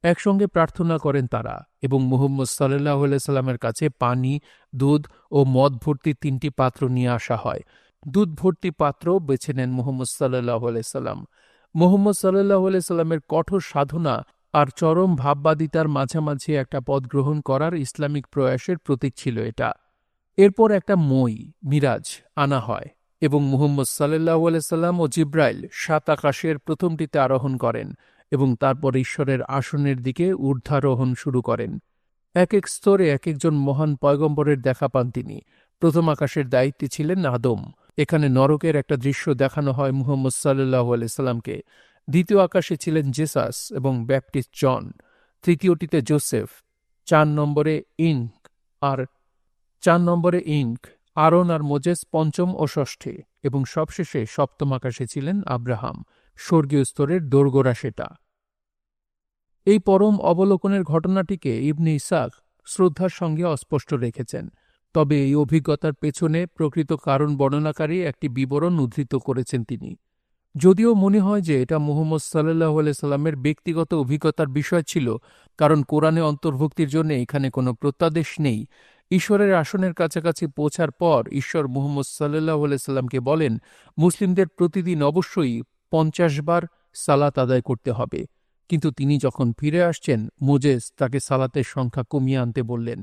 একসঙ্গে প্রার্থনা করেন তারা এবং মুহাম্মদ সাল্লাল্লাহু আলাইহি সাল্লামের কাছে পানি, দুধ ও মদ ভর্তি 3টি পাত্র নিয়ে আসা হয়। দুধ ভর্তি পাত্র বেছে নেন মুহাম্মদ সাল্লাল্লাহু আলাইহি সাল্লাম। মুহাম্মদ সাল্লাল্লাহু আলাইহি সাল্লামের কঠোর সাধনা আর চরম ভাববাদিতার মাঝামাঝি একটা পথ গ্রহণ করার ইসলামিক প্রয়াসের প্রতীক ছিল এটা। এরপর একটা মিরাজ আনা হয় এবং মুহাম্মদ সাল্লাল্লাহু আলাইহি সাল্লাম ও জিব্রাইল 7 আকাশের প্রথমটিতে আরোহণ করেন এবং তারপর ঈশ্বরের আসনের দিকে ঊর্ধ্বারোহণ শুরু করেন। এক এক স্তরে এক একজন মহান পয়গম্বরের দেখা পান তিনি। প্রথম আকাশের দায়িত্বে ছিলেন আদম। এখানে নরকের একটা দৃশ্য দেখানো হয় মুহাম্মদ সাল্লাল্লাহু আলাইহি সাল্লামকে। দ্বিতীয় আকাশে ছিলেন জেসাস এবং ব্যাপটিস্ট জন। তৃতীয়টিতে জোসেফ। 4 নম্বরে ইঙ্ক, আরন আর মোজেস পঞ্চম ও ষষ্ঠে, এবং সবশেষে সপ্তম আকাশে ছিলেন আব্রাহাম। স্বর্গীয় স্তরের দোরগোড়া সেটা। এই পরম অবলোকনের ঘটনাটিকে ইবনে ইসহাক শ্রদ্ধার সঙ্গে অস্পষ্ট রেখেছেন, তবে এই অভিজ্ঞতার পেছনে প্রকৃত কারণ বর্ণনাকারী একটি বিবরণ উদ্ধৃত করেছেন তিনি। যদিও মনে হয় যে এটা মুহাম্মদ সাল্লাল্লাহু আলাইহি সাল্লামের ব্যক্তিগত অভিজ্ঞতার বিষয় ছিল, কারণ কোরআনে অন্তর্ভুক্তির জন্য এখানে কোনো প্রত্যাদেশ নেই। ঈশ্বরের আসনের কাছাকাছি পৌঁছার পর ঈশ্বর মুহাম্মদ সাল্লাল্লাহু আলাইহি সাল্লামকে বলেন, মুসলিমদের প্রতিদিন অবশ্যই 50 বার সালাত আদায় করতে হবে। কিন্তু তিনি যখন ফিরে আসছেন, মোজেস তাকে সালাতের সংখ্যা কমিয়ে আনতে বললেন।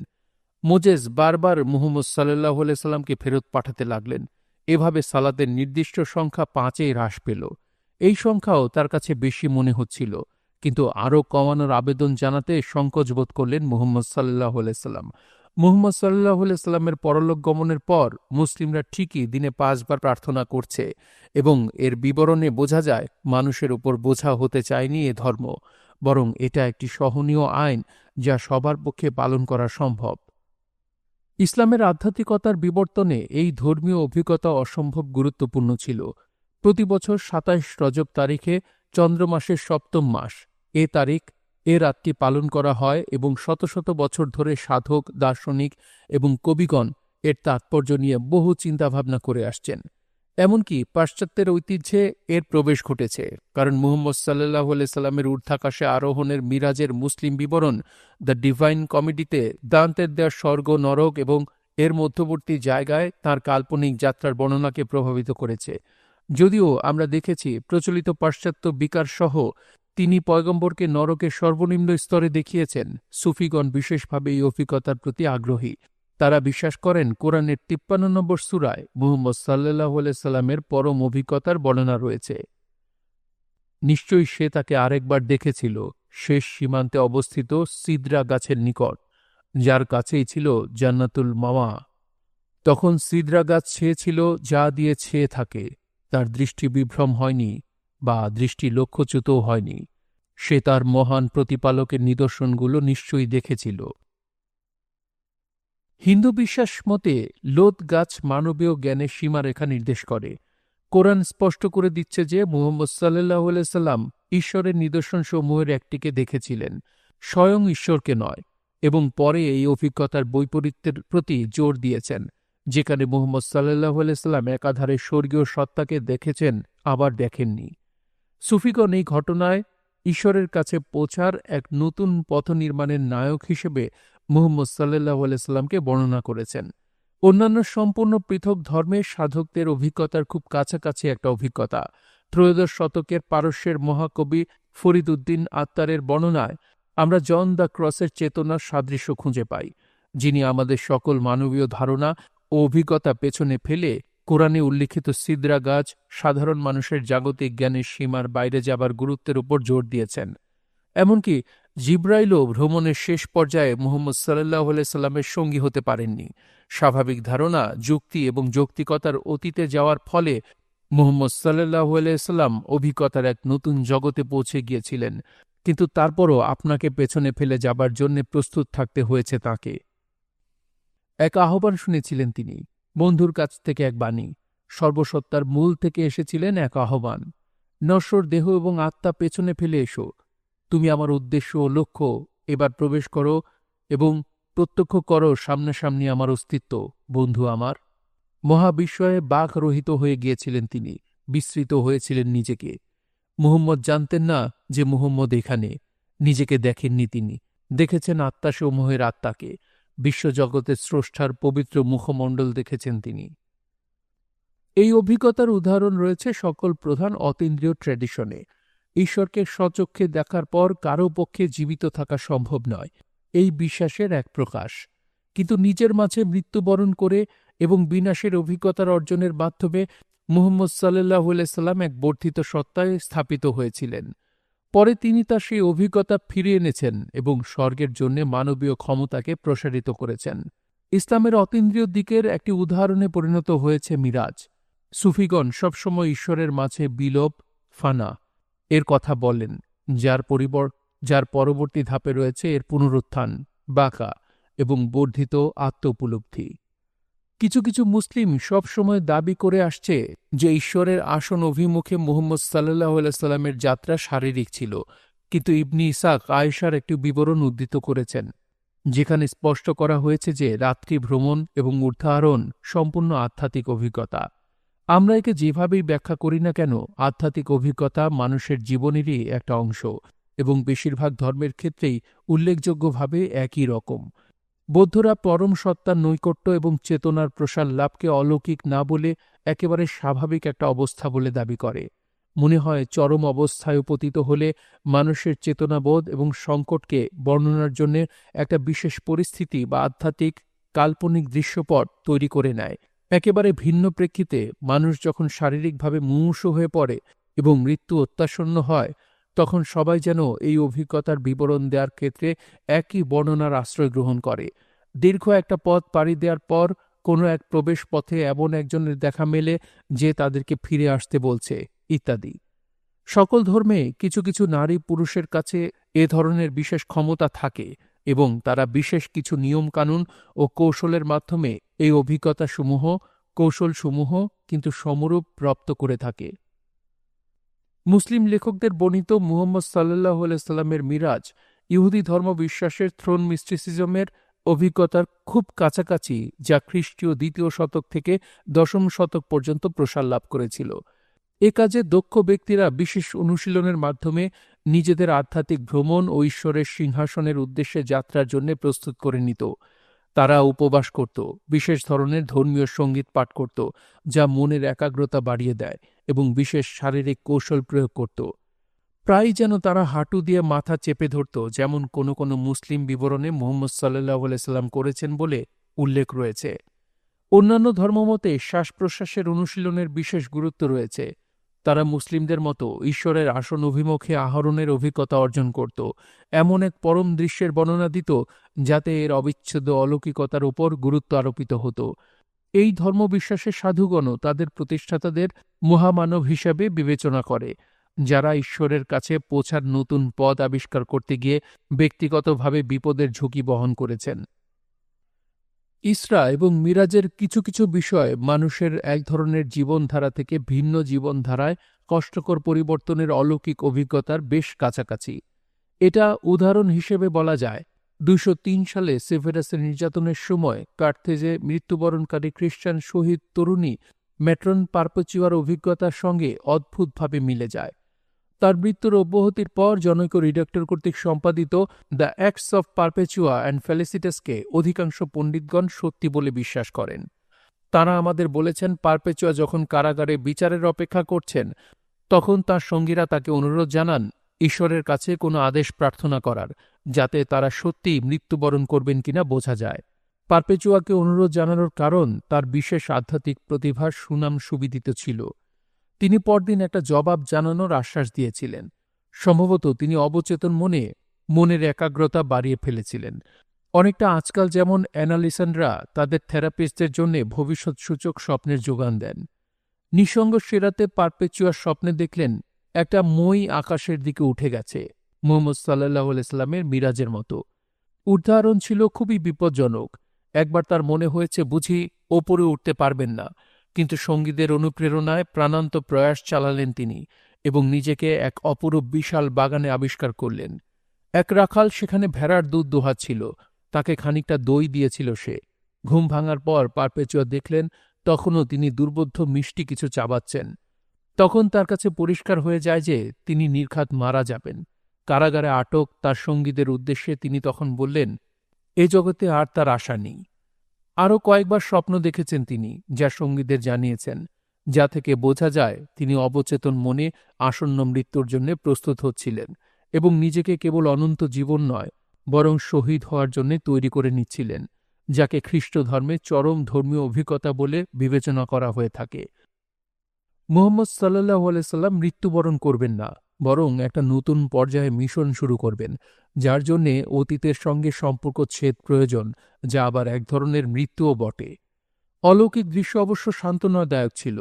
মোজেস বারবার মুহাম্মদ সাল্লাল্লাহু আলাইহি সাল্লামকে ফেরত পাঠাতে লাগলেন। এভাবে সালাতের নির্দিষ্ট সংখ্যা 5-এ হ্রাস পেল। এই সংখ্যাও তার কাছে বেশি মনে হচ্ছিল, কিন্তু আরও কমানোর আবেদন জানাতে সংকোচ বোধ করলেন মুহাম্মদ সাল্লাল্লাহু আলাইহি সাল্লাম। মুহাম্মদ সাল্লাল্লাহু আলাইহি সাল্লামের পরলোক গমনের পর মুসলিমরা ঠিকই দিনে 5 বার প্রার্থনা করছে এবং এর বিবরণে বোঝা যায় মানুষের উপর বোঝা হতে চায়নি এ ধর্ম, বরং এটা একটি সহনীয় আইন যা সবার পক্ষে পালন করা সম্ভব। ইসলামের আধ্যাত্মিকতার বিবর্তনে এই ধর্মীয় অভিজ্ঞতা অসম্ভব গুরুত্বপূর্ণ ছিল। প্রতি বছর 27 রজব তারিখে চন্দ্রমাসের 7ম মাস এ তারিখ এ রাতটি পালন করা হয় এবং শত শত বছর ধরে সাধক, দার্শনিক এবং কবিগণ এর তাৎপর্য নিয়ে বহু চিন্তাভাবনা করে আসছেন। এমনকি পাশ্চাত্যের ঐতিহ্যে এর প্রবেশ ঘটেছে, কারণ মুহাম্মদ সাল্লাল্লাহু আলাইহি সাল্লামের ঊর্ধ্বাকাশে আরোহণের মিরাজের মুসলিম বিবরণ দ্য ডিভাইন কমেডিতে দান্তের দেওয়া স্বর্গ, নরক এবং এর মধ্যবর্তী জায়গায় তার কাল্পনিক যাত্রার বর্ণনাকে প্রভাবিত করেছে। যদিও আমরা দেখেছি প্রচলিত পাশ্চাত্য বিকার সহ তিনি পয়গম্বরকে নরকের সর্বনিম্ন স্তরে দেখিয়েছেন, সুফিগণ বিশেষভাবে এই অভিজ্ঞতার প্রতি আগ্রহী। তারা বিশ্বাস করেন কোরআনের 53 নম্বর সূরায় মুহাম্মদ সাল্লাল্লাহু আলাইহি সাল্লামের পরম অভিজ্ঞতার বর্ণনা রয়েছে। নিশ্চয়ই সে তাকে আরেকবার দেখেছিল শেষ সীমান্তে অবস্থিত সিদরা গাছের নিকট, যার কাছেই ছিল জান্নাতুল মাওয়া। তখন সিদরা গাছ ছেয়েছিল যা দিয়ে ছেয়ে থাকে। তার দৃষ্টি বিভ্রম হয়নি বা দৃষ্টি লক্ষ্যচ্যুতও হয়নি। সে তার মহান প্রতিপালকের নিদর্শনগুলো নিশ্চয়ই দেখেছিল। হিন্দু বিশ্বাস মতে লোদ গাছ মানবীয় জ্ঞানের সীমারেখা নির্দেশ করে। কোরআন স্পষ্ট করে দিচ্ছে যে মুহাম্মদ সাল্লাল্লাহু আলাইহি সাল্লাম ঈশ্বরের নিদর্শনসমূহের একটিকে দেখেছিলেন, স্বয়ং ঈশ্বরকে নয়, এবং পরে এই অভিজ্ঞতার বৈপরীত্যের প্রতি জোর দিয়েছেন, যেখানে মুহাম্মদ সাল্লাল্লাহু আলাইহি সাল্লাম একাধারে স্বর্গীয় সত্তাকে দেখেছেন আবার দেখেননি। সুফিগণ এই ঘটনায় ঈশ্বরের কাছে পৌঁছার এক নতুন পথ নির্মাণের নায়ক হিসেবে মুহাম্মদ সাল্লাল্লাহু আলাইহি সাল্লামকে বর্ণনা করেছেন। অন্যান্য সম্পূর্ণ পৃথক ধর্মের সাধকদের অভিজ্ঞতার খুব কাছাকাছি একটা অভিজ্ঞতা। ত্রয়োদশ শতকের পারস্যের মহাকবি ফরিদ উদ্দিন আত্তারের বর্ণনায় আমরা জন দ্য ক্রসের চেতনার সাদৃশ্য খুঁজে পাই, যিনি আমাদের সকল মানবীয় ধারণা ও অভিজ্ঞতা পেছনে ফেলে কোরআনে উল্লিখিত সিদরা গাছ সাধারণ মানুষের জাগতিক জ্ঞানের সীমার বাইরে যাবার গুরুত্বের উপর জোর দিয়েছেন। এমনকি জিব্রাইলও ভ্রমণের শেষ পর্যায়ে মুহাম্মদ সাল্লাল্লাহু আলাইহি সাল্লামের সঙ্গী হতে পারেননি। স্বাভাবিক ধারণা, যুক্তি এবং যৌক্তিকতার অতীতে যাওয়ার ফলে মুহাম্মদ সাল্লাল্লাহু আলাইহি সাল্লাম অভিজ্ঞতার এক নতুন জগতে পৌঁছে গিয়েছিলেন, কিন্তু তারপরও আপনাকে পেছনে ফেলে যাবার জন্য প্রস্তুত থাকতে হয়েছে তাঁকে। এক আহ্বান শুনেছিলেন তিনি, বন্ধুর কাছ থেকে এক বাণী, সর্বসত্তার মূল থেকে এসেছিলেন এক আহ্বান, নশ্বর দেহ এবং আত্মা পেছনে ফেলে এসো, তুমি আমার উদ্দেশ্য ও লক্ষ্য এবার প্রবেশ করো এবং প্রত্যক্ষ করো সামনাসামনি আমার অস্তিত্ব, বন্ধু আমার। মহাবিস্ময়ে বাক রহিত হয়ে গিয়েছিলেন তিনি, বিস্মৃত হয়েছিলেন নিজেকে। মুহাম্মদ জানতেন না যে মুহাম্মদ এখানে। নিজেকে দেখেননি তিনি, দেখেছেন আত্মাসমূহের আত্মাকে, বিশ্বজগতের স্রষ্টার পবিত্র মুখমণ্ডল দেখেছেন তিনি। এই অভিজ্ঞতার উদাহরণ রয়েছে সকল প্রধান অতীন্দ্রিয় ট্র্যাডিশনে। ঈশ্বরকে স্বচক্ষে দেখার পর কারও পক্ষে জীবিত থাকা সম্ভব নয়, এই বিশ্বাসের এক প্রকাশ। কিন্তু নিজের মাঝে মৃত্যুবরণ করে এবং বিনাশের অভিজ্ঞতার অর্জনের মাধ্যমে মুহাম্মদ সাল্লাল্লাহু আলাইহি সাল্লাম এক বর্ধিত সত্তায় স্থাপিত হয়েছিলেন। পরে তিনি তার সেই অভিজ্ঞতা ফিরিয়ে এনেছেন এবং স্বর্গের জন্য মানবীয় ক্ষমতাকে প্রসারিত করেছেন। ইসলামের অতীন্দ্রিয় দিকের একটি উদাহরণে পরিণত হয়েছে মিরাজ। সুফিগণ সবসময় ঈশ্বরের মাঝে বিলোপ, ফানা এর কথা বলেন, যার পরবর্তী ধাপে রয়েছে এর পুনরুত্থান, বাকা এবং বর্ধিত আত্ম উপলব্ধি। কিছু কিছু মুসলিম সবসময় দাবি করে আসছে যে ঈশ্বরের আসন অভিমুখে মুহাম্মদ সাল্লাল্লাহু আলাইহি সাল্লামের যাত্রা শারীরিক ছিল, কিন্তু ইবনে ইসহাক আয়েশার একটি বিবরণ উদ্ধৃত করেছেন, যেখানে স্পষ্ট করা হয়েছে যে রাত্রি ভ্রমণ এবং ঊর্ধ্বারোহণ সম্পূর্ণ আধ্যাত্মিক অভিজ্ঞতা। আমরা একে যেভাবেই ব্যাখ্যা করি না কেন, আধ্যাত্মিক অভিজ্ঞতা মানুষের জীবনেরই একটা অংশ এবং বেশিরভাগ ধর্মের ক্ষেত্রেই উল্লেখযোগ্যভাবে একই রকম। বৌদ্ধরা পরম সত্তার নৈকট্য এবং চেতনার প্রসার লাভকে অলৌকিক না বলে একেবারে স্বাভাবিক একটা অবস্থা বলে দাবি করে। মনে হয় চরম অবস্থায় পতিত হলে মানুষের চেতনাবোধ এবং সংকটকে বর্ণনার জন্য একটা বিশেষ পরিস্থিতি বা আধ্যাত্মিক কাল্পনিক দৃশ্যপট তৈরি করে নেয়। একেবারে ভিন্ন প্রেক্ষিতে মানুষ যখন শারীরিকভাবে মুমূর্ষু হয়ে পড়ে এবং মৃত্যু অত্যাসন্ন হয়, তখন সবাই যেন এই অভিজ্ঞতার বিবরণ দেওয়ার ক্ষেত্রে একই বর্ণনার আশ্রয় গ্রহণ করে। দীর্ঘ একটা পথ পাড়ি দেওয়ার পর কোনো এক প্রবেশ পথে এমন একজনের দেখা মেলে যে তাদেরকে ফিরে আসতে বলছে, ইত্যাদি। সকল ধর্মে কিছু কিছু নারী পুরুষের কাছে এ ধরনের বিশেষ ক্ষমতা থাকে এবং তারা বিশেষ কিছু নিয়মকানুন ও কৌশলের মাধ্যমে এই কৌশলসমূহ কিন্তু সমরূপ রপ্ত করে থাকে। মুসলিম লেখকদের বর্ণিত মুহাম্মদ সাল্লাল্লাহু আলাইহি সাল্লামের মিরাজ ইহুদি ধর্ম বিশ্বাসের থ্রোন মিস্টিসিজমের অভিজ্ঞতার খুব কাছাকাছি, যা খ্রিস্টীয় 2য় শতক থেকে 10ম শতক পর্যন্ত প্রসার লাভ করেছিল। এ কাজে দক্ষ ব্যক্তিরা বিশেষ অনুশীলনের মাধ্যমে নিজেদের আধ্যাত্মিক ভ্রমণ ও ঈশ্বরের সিংহাসনের উদ্দেশ্যে যাত্রার জন্য প্রস্তুত করে নিত। তারা উপবাস করত, বিশেষ ধরনের ধর্মীয় সঙ্গীত পাঠ করত, যা মনের একাগ্রতা বাড়িয়ে দেয়, এবং বিশেষ শারীরিক কৌশল প্রয়োগ করত। প্রায়ই যেন তারা হাঁটু দিয়ে মাথা চেপে ধরত, যেমন কোনো কোনো মুসলিম বিবরণে মুহাম্মদ সাল্লাল্লাহু আলাইহি সাল্লাম করেছেন বলে উল্লেখ রয়েছে। অন্যান্য ধর্মমতে শ্বাস-প্রশ্বাসের অনুশীলনের বিশেষ গুরুত্ব রয়েছে। তারা মুসলিমদের মতো ঈশ্বরের আসন অভিমুখে আহরণের অভিজ্ঞতা অর্জন করত, এমন এক পরম দৃশ্যের বর্ণনা দিত যাতে এর অবিচ্ছেদ্য অলৌকিকতার উপর গুরুত্ব আরোপিত হতো। এই ধর্মবিশ্বাসের সাধুগণও তাদের প্রতিষ্ঠাতাদের মহামানব হিসাবে বিবেচনা করে, যারা ঈশ্বরের কাছে পৌঁছার নতুন পথ আবিষ্কার করতে গিয়ে ব্যক্তিগতভাবে বিপদের ঝুঁকি বহন করেছেন। ইসরা এবং মিরাজের কিছু কিছু বিষয় মানুষের এক ধরনের জীবনধারা থেকে ভিন্ন জীবনধারায় কষ্টকর পরিবর্তনের অলৌকিক অভিজ্ঞতার বেশ কাছাকাছি। এটা উদাহরণ হিসেবে বলা যায় ২০৩ সালে সেভেরাসের নির্যাতনের সময় কার্থেজে মৃত্যুবরণকারী খ্রিস্টান শহীদ তরুণী ম্যাট্রন পারপেচুয়ার অভিজ্ঞতার সঙ্গে অদ্ভুতভাবে মিলে যায়। তার মৃত্যুর অব্যাহতির পর জনৈক রিডাক্টর কর্তৃক সম্পাদিত দ্য অ্যাক্টস অফ পারপেচুয়া অ্যান্ড ফেলিসিটাসকে অধিকাংশ পণ্ডিতগণ সত্যি বলে বিশ্বাস করেন। তাঁরা আমাদের বলেছেন, পারপেচুয়া যখন কারাগারে বিচারের অপেক্ষা করছেন, তখন তার সঙ্গীরা তাকে অনুরোধ জানান ঈশ্বরের কাছে কোনো আদেশ প্রার্থনা করার, যাতে তারা সত্যিই মৃত্যুবরণ করবেন কিনা বোঝা যায়। পারপেচুয়াকে অনুরোধ জানানোর কারণ তার বিশেষ আধ্যাত্মিক প্রতিভার সুনাম সুবিদিত ছিল। তিনি পরদিন একটা জবাব জানানোর আশ্বাস দিয়েছিলেন। সম্ভবত তিনি অবচেতন মনের একাগ্রতা বাড়িয়ে ফেলেছিলেন, অনেকটা আজকাল যেমন অ্যানালিসানরা তাদের থেরাপিস্টদের জন্য ভবিষ্যৎসূচক স্বপ্নের যোগান দেন। নিঃসঙ্গ সেরাতে পারপেচুয়ার স্বপ্নে দেখলেন একটা মই আকাশের দিকে উঠে গেছে, মুহাম্মদ সাল্লাল্লাহু আলাইহি সাল্লামের মিরাজের মতো। উদাহরণ ছিল খুবই বিপজ্জনক। একবার তার মনে হয়েছে বুঝি ওপরে উঠতে পারবেন না, কিন্তু সঙ্গীদের অনুপ্রেরণায় প্রাণান্ত প্রয়াস চালালেন তিনি, এবং নিজেকে এক অপরূপ বিশাল বাগানে আবিষ্কার করলেন। এক রাখাল সেখানে ভেড়ার দুধ দোহাচ্ছিল, তাকে খানিকটা দই দিয়েছিল সে। ঘুম ভাঙার পর পারপেচুয়া দেখলেন তখনও তিনি দুর্বোধ্য মিষ্টি কিছু চাবাচ্ছেন। তখন তার কাছে পরিষ্কার হয়ে যায় যে তিনি নির্ঘাত মারা যাবেন। কারাগারে আটক তার সঙ্গীদের উদ্দেশ্যে তিনি তখন বললেন, এ জগতে আর তার আশা নেই। আরও কয়েকবার স্বপ্ন দেখেছেন তিনি, যা সঙ্গীদের জানিয়েছেন, যা থেকে বোঝা যায় তিনি অবচেতন মনে আসন্ন মৃত্যুর জন্য প্রস্তুত হচ্ছিলেন এবং নিজেকে কেবল অনন্ত জীবন নয়, বরং শহীদ হওয়ার জন্য তৈরি করে নিচ্ছিলেন, যাকে খ্রিস্ট ধর্মে চরম ধর্মীয় অভিজ্ঞতা বলে বিবেচনা করা হয়ে থাকে। মুহাম্মদ সাল্লাল্লাহু আলাইহি সাল্লাম মৃত্যুবরণ করবেন না, বরং একটা নতুন পর্যায়ে মিশন শুরু করবেন, যার জন্যে অতীতের সঙ্গে সম্পর্ক ছেদ প্রয়োজন, যা আবার এক ধরনের মৃত্যুও বটে। অলৌকিক দৃশ্য অবশ্য সান্ত্বনাদায়ক ছিল।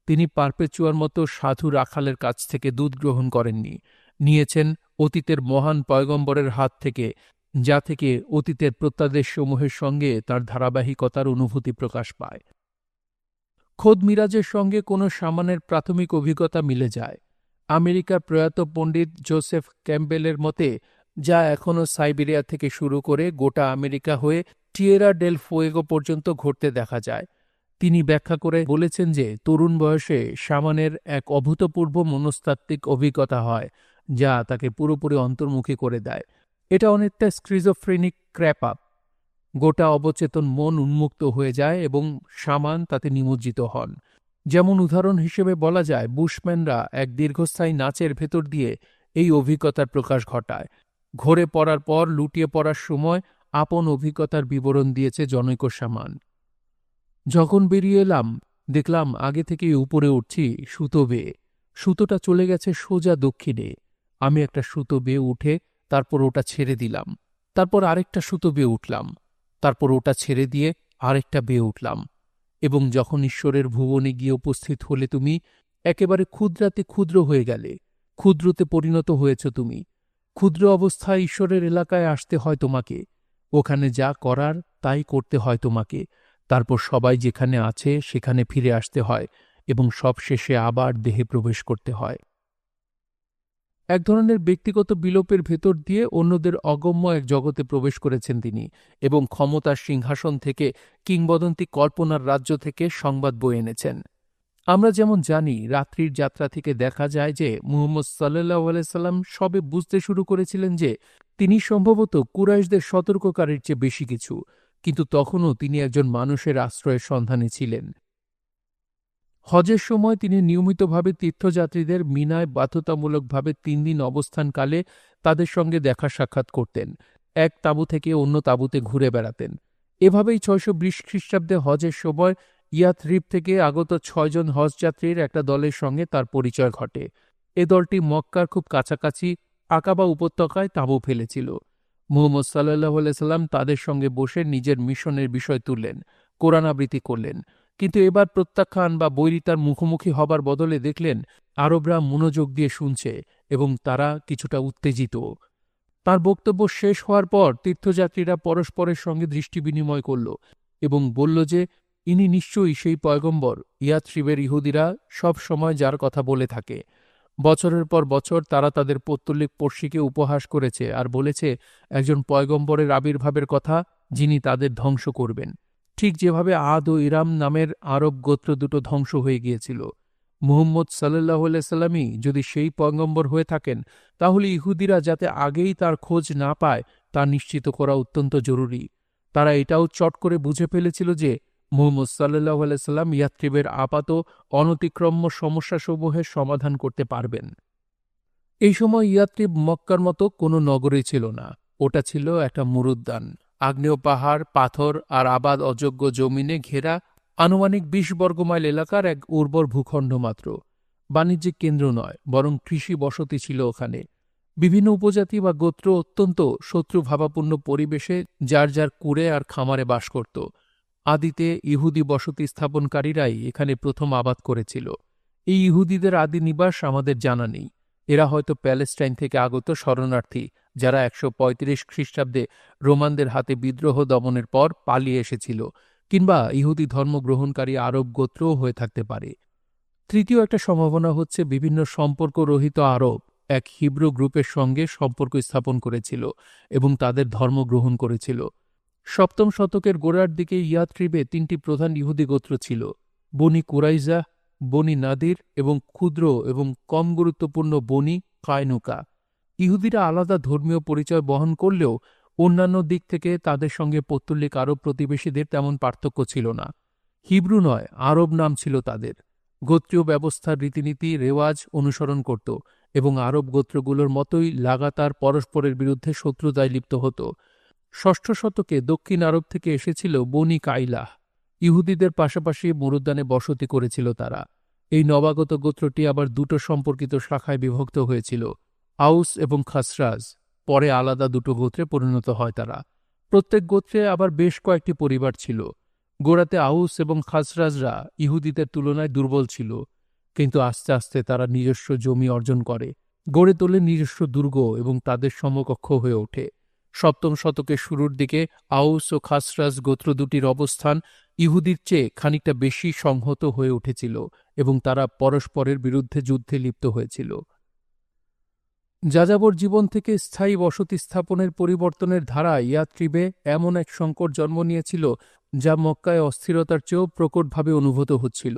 তিনি পারপেচুয়ার মতো সাধু রাখালের কাছ থেকে দুধ গ্রহণ করেননি, নিয়েছেন অতীতের মহান পয়গম্বরের হাত থেকে, যা থেকে অতীতের প্রত্যাদেশসমূহের সঙ্গে তার ধারাবাহিকতার অনুভূতি প্রকাশ পায়। খোদ মিরাজের সঙ্গে কোনো সামানের প্রাথমিক অভিজ্ঞতা মিলে যায়। আমেরিকার প্রয়াত পণ্ডিত জোসেফ ক্যাম্পবেলের মতে, যা এখনও সাইবেরিয়া থেকে শুরু করে গোটা আমেরিকা হয়ে টিয়েরা ডেল ফুয়েগো পর্যন্ত ঘটতে দেখা যায়। তিনি ব্যাখ্যা করে বলেছেন যে তরুণ বয়সে সামানের এক অভূতপূর্ব মনস্তাত্ত্বিক অভিজ্ঞতা হয়, যা তাকে পুরোপুরি অন্তর্মুখী করে দেয়। এটা অনেকটা স্ক্রিজোফ্রেনিক ক্র্যাপ আপ। গোটা অবচেতন মন উন্মুক্ত হয়ে যায় এবং সামান তাতে নিমজ্জিত হন। যেমন উদাহরণ হিসেবে বলা যায়, বুশম্যানরা এক দীর্ঘস্থায়ী নাচের ভেতর দিয়ে এই অভিজ্ঞতার প্রকাশ ঘটায়। ঘোরে পড়ার পর লুটিয়ে পড়ার সময় আপন অভিজ্ঞতার বিবরণ দিয়েছে জনৈক সামান। যখন বেরিয়ে এলাম, দেখলাম আগে থেকেই উপরে উঠছি সুতো বেয়ে। সুতোটা চলে গেছে সোজা দক্ষিণে। আমি একটা সুতো বেয়ে উঠে তারপর ওটা ছেড়ে দিলাম, তারপর আরেকটা সুতো বেয়ে উঠলাম, তারপর ওটা ছেড়ে দিয়ে আরেকটা বেয়ে উঠলাম, এবং যখন ঈশ্বরের ভুবনে গিয়ে উপস্থিত হলে তুমি একেবারে ক্ষুদ্রাতে ক্ষুদ্র হয়ে গেলে, ক্ষুদ্রতে পরিণত হয়েছ তুমি। ক্ষুদ্র অবস্থায় ঈশ্বরের এলাকায় আসতে হয় তোমাকে, ওখানে যা করার তাই করতে হয় তোমাকে, তারপর সবাই যেখানে আছে সেখানে ফিরে আসতে হয় এবং সবশেষে আবার দেহে প্রবেশ করতে হয়। এক ধরনের ব্যক্তিগত বিলোপের ভেতর দিয়ে অন্যদের অগম্য এক জগতে প্রবেশ করেছেন তিনি, এবং ক্ষমতার সিংহাসন থেকে কিংবদন্তি কল্পনার রাজ্য থেকে সংবাদ বয়ে এনেছেন। আমরা যেমন জানি, রাত্রির যাত্রা থেকে দেখা যায় যে মুহাম্মদ সাল্লাল্লাহু আলাইহি সাল্লাম সবে বুঝতে শুরু করেছিলেন যে তিনি সম্ভবত কুরাইশদের সতর্ককারীর চেয়ে বেশি কিছু। কিন্তু তখনও তিনি একজন মানুষের আশ্রয়ের সন্ধানে ছিলেন। হজের সময় তিনি নিয়মিতভাবে তীর্থযাত্রীদের মিনায় বাধ্যতামূলকভাবে ৩ দিন অবস্থানকালে তাদের সঙ্গে দেখা সাক্ষাৎ করতেন, এক তাঁবু থেকে অন্য তাঁবুতে ঘুরে বেড়াতেন। এভাবেই ৬২০ খ্রিস্টাব্দে হজের সময় ইয়াথরিব থেকে আগত ৬ জন হজযাত্রীর একটা দলের সঙ্গে তার পরিচয় ঘটে। এ দলটি মক্কার খুব কাছাকাছি আকাবা উপত্যকায় তাঁবু ফেলেছিল। মুহাম্মদ সাল্লাল্লাহু আলাইহি সাল্লাম তাদের সঙ্গে বসে নিজের মিশনের বিষয় তুললেন, কোরআন আবৃত্তি করলেন। কিন্তু এবার প্রত্যাখ্যান বা বৈরিতার মুখোমুখি হবার বদলে দেখলেন আরবরা মনোযোগ দিয়ে শুনছে এবং তারা কিছুটা উত্তেজিত। তার বক্তব্য শেষ হওয়ার পর তীর্থযাত্রীরা পরস্পরের সঙ্গে দৃষ্টি বিনিময় করল এবং বলল যে ইনি নিশ্চয়ই সেই পয়গম্বর ইয়াথরিবের ইহুদিরা সব সময় যার কথা বলে থাকে। বছরের পর বছর তারা তাদের পৌত্তলিক পড়শিকে উপহাস করেছে আর বলেছে একজন পয়গম্বরের আবির্ভাবের কথা যিনি তাদের ধ্বংস করবেন, ঠিক যেভাবে আদ ও ইরাম নামের আরব গোত্র দুটো ধ্বংস হয়ে গিয়েছিল। মুহাম্মদ সাল্লাল্লাহু আলাইহি সাল্লামই যদি সেই পয়গম্বর হয়ে থাকেন, তাহলে ইহুদিরা যাতে আগেই তার খোঁজ না পায় তা নিশ্চিত করা অত্যন্ত জরুরি। তারা এটাও চট করে বুঝে ফেলেছিল যে মুহাম্মদ সাল্লাল্লাহু আলাইহি সাল্লাম ইয়াথরিবের আপাত অনতিক্রম্য সমস্যাসমূহের সমাধান করতে পারবেন। এই সময় ইয়াথরিব মক্কার মতো কোনো নগরই ছিল না। ওটা ছিল একটা মরুদ্যান, আগ্নেয় পাহাড়, পাথর আর আবাদ অযোগ্য জমিনে ঘেরা আনুমানিক ২০ বর্গমাইল এলাকার এক উর্বর ভূখণ্ড মাত্র। বাণিজ্যিক কেন্দ্র নয়, বরং কৃষি বসতি ছিল ওখানে। বিভিন্ন উপজাতি বা গোত্র অত্যন্ত শত্রুভাবাপূর্ণ পরিবেশে যার যার কুড়ে আর খামারে বাস করত। আদিতে ইহুদি বসতি স্থাপনকারীরাই এখানে প্রথম আবাদ করেছিল। এই ইহুদিদের আদি নিবাস আমাদের জানা নেই। এরা হয়তো প্যালেস্টাইন থেকে আগত শরণার্থী, যারা ১৩৫ খ্রিস্টাব্দে রোমানদের হাতে বিদ্রোহ দমনের পর পালিয়ে এসেছিল, কিংবা ইহুদি ধর্ম গ্রহণকারী আরব গোত্রও হয়ে থাকতে পারে। তৃতীয় একটা সম্ভাবনা হচ্ছে বিভিন্ন সম্পর্করহিত আরব এক হিব্রু গ্রুপের সঙ্গে সম্পর্ক স্থাপন করেছিল এবং তাদের ধর্ম গ্রহণ করেছিল। ৭ম শতকের গোড়ার দিকে ইয়াথরিবে ৩টি প্রধান ইহুদি গোত্র ছিল: বনি কুরাইজা, বনি নাদির এবং ক্ষুদ্র এবং কম গুরুত্বপূর্ণ বনি কায়নুকা। ইহুদিরা আলাদা ধর্মীয় পরিচয় বহন করলেও অন্যান্য দিক থেকে তাদের সঙ্গে পৌত্তলিক আরব প্রতিবেশীদের তেমন পার্থক্য ছিল না। হিব্রু নয়, আরব নাম ছিল তাদের। গোত্রীয় ব্যবস্থার রীতিনীতি রেওয়াজ অনুসরণ করত এবং আরব গোত্রগুলোর মতোই লাগাতার পরস্পরের বিরুদ্ধে শত্রুতায় লিপ্ত হতো। ৬ষ্ঠ শতকে দক্ষিণ আরব থেকে এসেছিল বনি কাইলাহ। ইহুদিদের পাশাপাশি মরুদ্যানে বসতি করেছিল তারা। এই নবাগত গোত্রটি আবার দুটো সম্পর্কিত শাখায় বিভক্ত হয়েছিল, আউস এবং খাসরাজ। পরে আলাদা দুটো গোত্রে পরিণত হয় তারা। প্রত্যেক গোত্রে আবার বেশ কয়েকটি পরিবার ছিল। গোড়াতে আউস এবং খাসরাজরা ইহুদিদের তুলনায় দুর্বল ছিল, কিন্তু আস্তে আস্তে তারা নিজস্ব জমি অর্জন করে, গড়ে তোলে নিজস্ব দুর্গ এবং তাদের সমকক্ষ হয়ে ওঠে। ৭ম শতকের শুরুর দিকে আউস ও খাসরাজ গোত্র দুটির অবস্থান ইহুদির চেয়ে খানিকটা বেশি সংহত হয়ে উঠেছিল এবং তারা পরস্পরের বিরুদ্ধে যুদ্ধে লিপ্ত হয়েছিল। যাযাবর জীবন থেকে স্থায়ী বসতি স্থাপনের পরিবর্তনের ধারা ইয়াথরিবে এমন এক সংকট জন্ম নিয়েছিল যা মক্কায় অস্থিরতার চেয়েও প্রকটভাবে অনুভূত হচ্ছিল।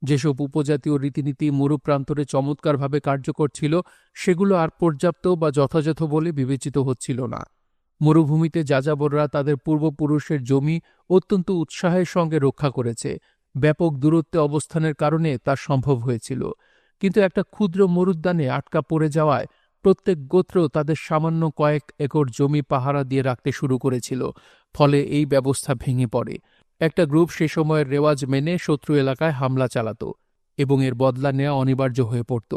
যেসব উপজাতীয় রীতিনীতি মরুপ্রান্তরে চমৎকারভাবে কার্যকর ছিল, সেগুলো আর পর্যাপ্ত বা যথাযথ বলে বিবেচিত হচ্ছিল না। মরুভূমিতে যাযাবররা তাদের পূর্বপুরুষের জমি অত্যন্ত উৎসাহের সঙ্গে রক্ষা করেছে। ব্যাপক দূরত্বে অবস্থানের কারণে তা সম্ভব হয়েছিল। কিন্তু একটা ক্ষুদ্র মরুদ্যানে আটকা পড়ে যাওয়ায় প্রত্যেক গোত্র তাদের সামান্য কয়েক একর জমি পাহারা দিয়ে রাখতে শুরু করেছিল। ফলে এই ব্যবস্থা ভেঙে পড়ে। একটা গ্রুপ সে সময়ের রেওয়াজ মেনে শত্রু এলাকায় হামলা চালাত এবং এর বদলা নেওয়া অনিবার্য হয়ে পড়ত।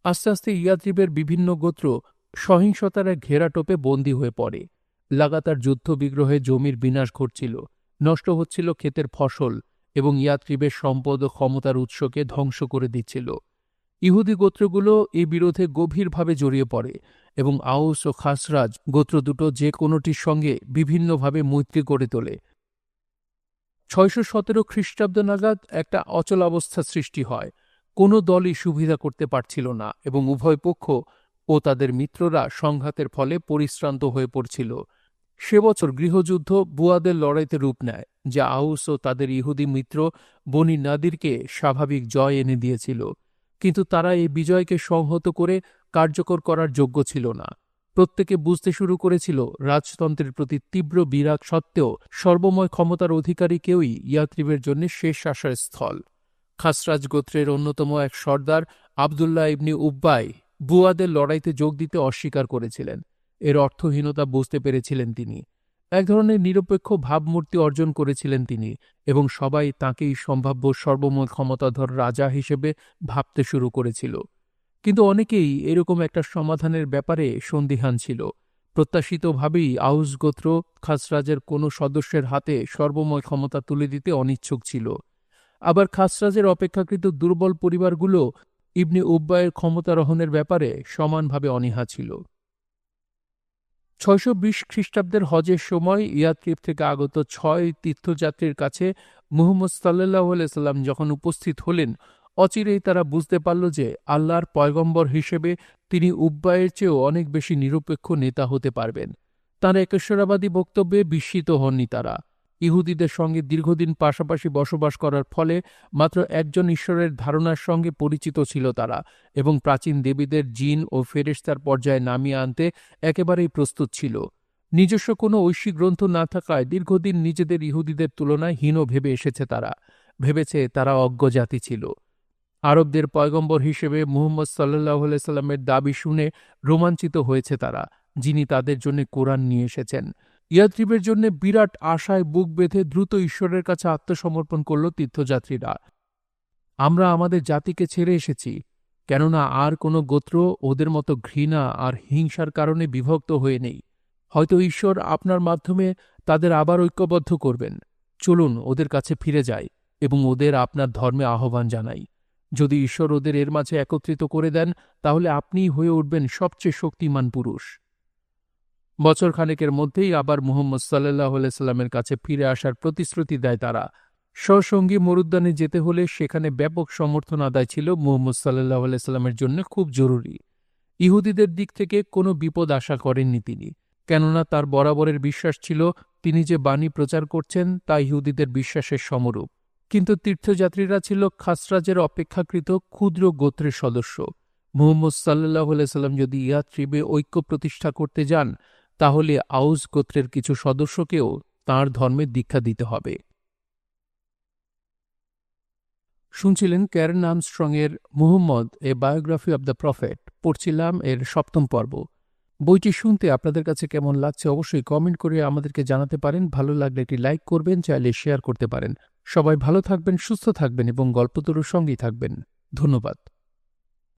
আস্তে আস্তে ইয়াথরিবের বিভিন্ন গোত্র সহিংসতার এক ঘেরাটোপে বন্দী হয়ে পড়ে। লাগাতার যুদ্ধবিগ্রহে জমির বিনাশ ঘটছিল, নষ্ট হচ্ছিল ক্ষেতের ফসল এবং ইয়াথরিবের সম্পদ ও ক্ষমতার উৎসকে ধ্বংস করে দিচ্ছিল। ইহুদি গোত্রগুলো এই বিরোধে গভীরভাবে জড়িয়ে পড়ে এবং আউস ও খাসরাজ গোত্র দুটো যে কোনোটির সঙ্গে বিভিন্নভাবে মৈত্রী গড়ে তোলে। ৬১৭ খ্রিস্টাব্দ নাগাদ একটা অচলাবস্থা সৃষ্টি হয়। কোনো দলই সুবিধা করতে পারছিল না এবং উভয় পক্ষ ও তাদের মিত্ররা সংঘাতের ফলে পরিশ্রান্ত হয়ে পড়ছিল। সে বছর গৃহযুদ্ধ বুয়াদের লড়াইতে রূপ নেয়, যা আউস ও তাদের ইহুদি মিত্র বনি নাদিরকে স্বাভাবিক জয় এনে দিয়েছিল। কিন্তু তারা এই বিজয়কে সংহত করে কার্যকর করার যোগ্য ছিল না। প্রত্যেকে বুঝতে শুরু করেছিল রাজতন্ত্রের প্রতি তীব্র বিরাগ সত্ত্বেও সর্বময় ক্ষমতার অধিকারী কেউই ইয়াথরিবের জন্য শেষ আশ্রয়স্থল। খাসরাজ গোত্রের অন্যতম এক সর্দার আবদুল্লাহ ইবনি উব্বাই বুয়াদের লড়াইতে যোগ দিতে অস্বীকার করেছিলেন। এর অর্থহীনতা বুঝতে পেরেছিলেন তিনি। এক ধরনের নিরপেক্ষ ভাবমূর্তি অর্জন করেছিলেন তিনি, এবং সবাই তাঁকেই সম্ভাব্য সর্বময় ক্ষমতাধর রাজা হিসেবে ভাবতে শুরু করেছিল। কিন্তু অনেকেই এরকম একটা সমাধানের ব্যাপারে সন্দিহান ছিল। প্রত্যাশিতভাবেই আউস গোত্র খাসরাজের কোনো সদস্যের হাতে সর্বময় ক্ষমতা তুলে দিতে অনিচ্ছুক ছিল। আবার খাসরাজের অপেক্ষাকৃত দুর্বল পরিবারগুলো ইবনে উব্বায়ের ক্ষমতারোহণের ব্যাপারে সমানভাবে অনীহা ছিল। ৬২০ খ্রিস্টাব্দের হজের সময় ইয়াথরিব থেকে আগত ৬ তীর্থযাত্রীর কাছে মুহাম্মদ সাল্লাল্লাহু আলাইহি সাল্লাম যখন উপস্থিত হলেন, অচিরেই তারা বুঝতে পারল যে আল্লাহর পয়গম্বর হিসেবে তিনি উব্বায়ের চেয়েও অনেক বেশি নিরপেক্ষ নেতা হতে পারবেন। তাঁর একেশ্বরাবাদী বক্তব্যে বিস্মিত হননি তারা। ইহুদিদের সঙ্গে দীর্ঘদিন পাশাপাশি বসবাস করার ফলে মাত্র একজন ঈশ্বরের ধারণার সঙ্গে পরিচিত ছিল তারা, এবং প্রাচীন দেবীদের জিন ও ফেরেশতার পর্যায়ে নামিয়ে আনতে একেবারেই প্রস্তুত ছিল। নিজস্ব কোনো ঐশী গ্রন্থ না থাকায় দীর্ঘদিন নিজেদের ইহুদিদের তুলনায় হীন ভেবে এসেছে তারা। ভেবেছে তারা অজ্ঞ জাতি ছিল। আরবদের পয়গম্বর হিসেবে মুহাম্মদ সাল্লাল্লাহু আলাইহি সাল্লামের দাবি শুনে রোমাঞ্চিত হয়েছে তারা, যিনি তাদের জন্য কোরআন নিয়ে এসেছেন। ইয়াথরিবের জন্য বিরাট আশায় বুক বেঁধে দ্রুত ঈশ্বরের কাছে আত্মসমর্পণ করল তীর্থযাত্রীরা। আমরা আমাদের জাতিকে ছেড়ে এসেছি, কেননা আর কোনো গোত্র ওদের মতো ঘৃণা আর হিংসার কারণে বিভক্ত হয়ে নেই। হয়তো ঈশ্বর আপনার মাধ্যমে তাদের আবার ঐক্যবদ্ধ করবেন। চলুন ওদের কাছে ফিরে যাই এবং ওদের আপনার ধর্মে আহ্বান জানাই। যদি ঈশ্বর ওদের এর মাঝে একত্রিত করে দেন, তাহলে আপনিই হয়ে উঠবেন সবচেয়ে শক্তিমান পুরুষ। বছর খানেকের মধ্যেই আবার মুহাম্মদ সাল্লাল্লাহু আলাইহি সাল্লামের কাছে ফিরে আসার প্রতিশ্রুতি দেয় তারা। সসঙ্গী মরুদ্যানে যেতে হলে সেখানে ব্যাপক সমর্থন আদায় ছিল মুহাম্মদ সাল্লাল্লাহু আলাইহি সাল্লামের জন্য খুব জরুরি। ইহুদিদের দিক থেকে কোনো বিপদ আশা করেননি তিনি, কেননা তার বরাবরের বিশ্বাস ছিল তিনি যে বাণী প্রচার করছেন তা ইহুদিদের বিশ্বাসের সমরূপ। কিন্তু তীর্থযাত্রীরা ছিল খাসরাজের অপেক্ষাকৃত ক্ষুদ্র গোত্রের সদস্য। মুহাম্মদ সাল্লাল্লাহু আলাইহি সাল্লাম যদি ইয়াথরিবে ঐক্য প্রতিষ্ঠা করতে যান, তাহলে আউস গোত্রের কিছু সদস্যকেও তাঁর ধর্মের দীক্ষা দিতে হবে। শুনছিলেন ক্যারেন আর্মস্ট্রং-এর Muhammad a biography of the prophet, পড়ছিলাম এর ৭ম পর্ব। বইটি শুনতে আপনাদের কাছে কেমন লাগছে অবশ্যই কমেন্ট করে আমাদেরকে জানাতে পারেন। ভালো লাগলে একটি লাইক করবেন, চাইলে শেয়ার করতে পারেন। সবাই ভালো থাকবেন, সুস্থ থাকবেন এবং গল্পতরুর সঙ্গেই থাকবেন। ধন্যবাদ।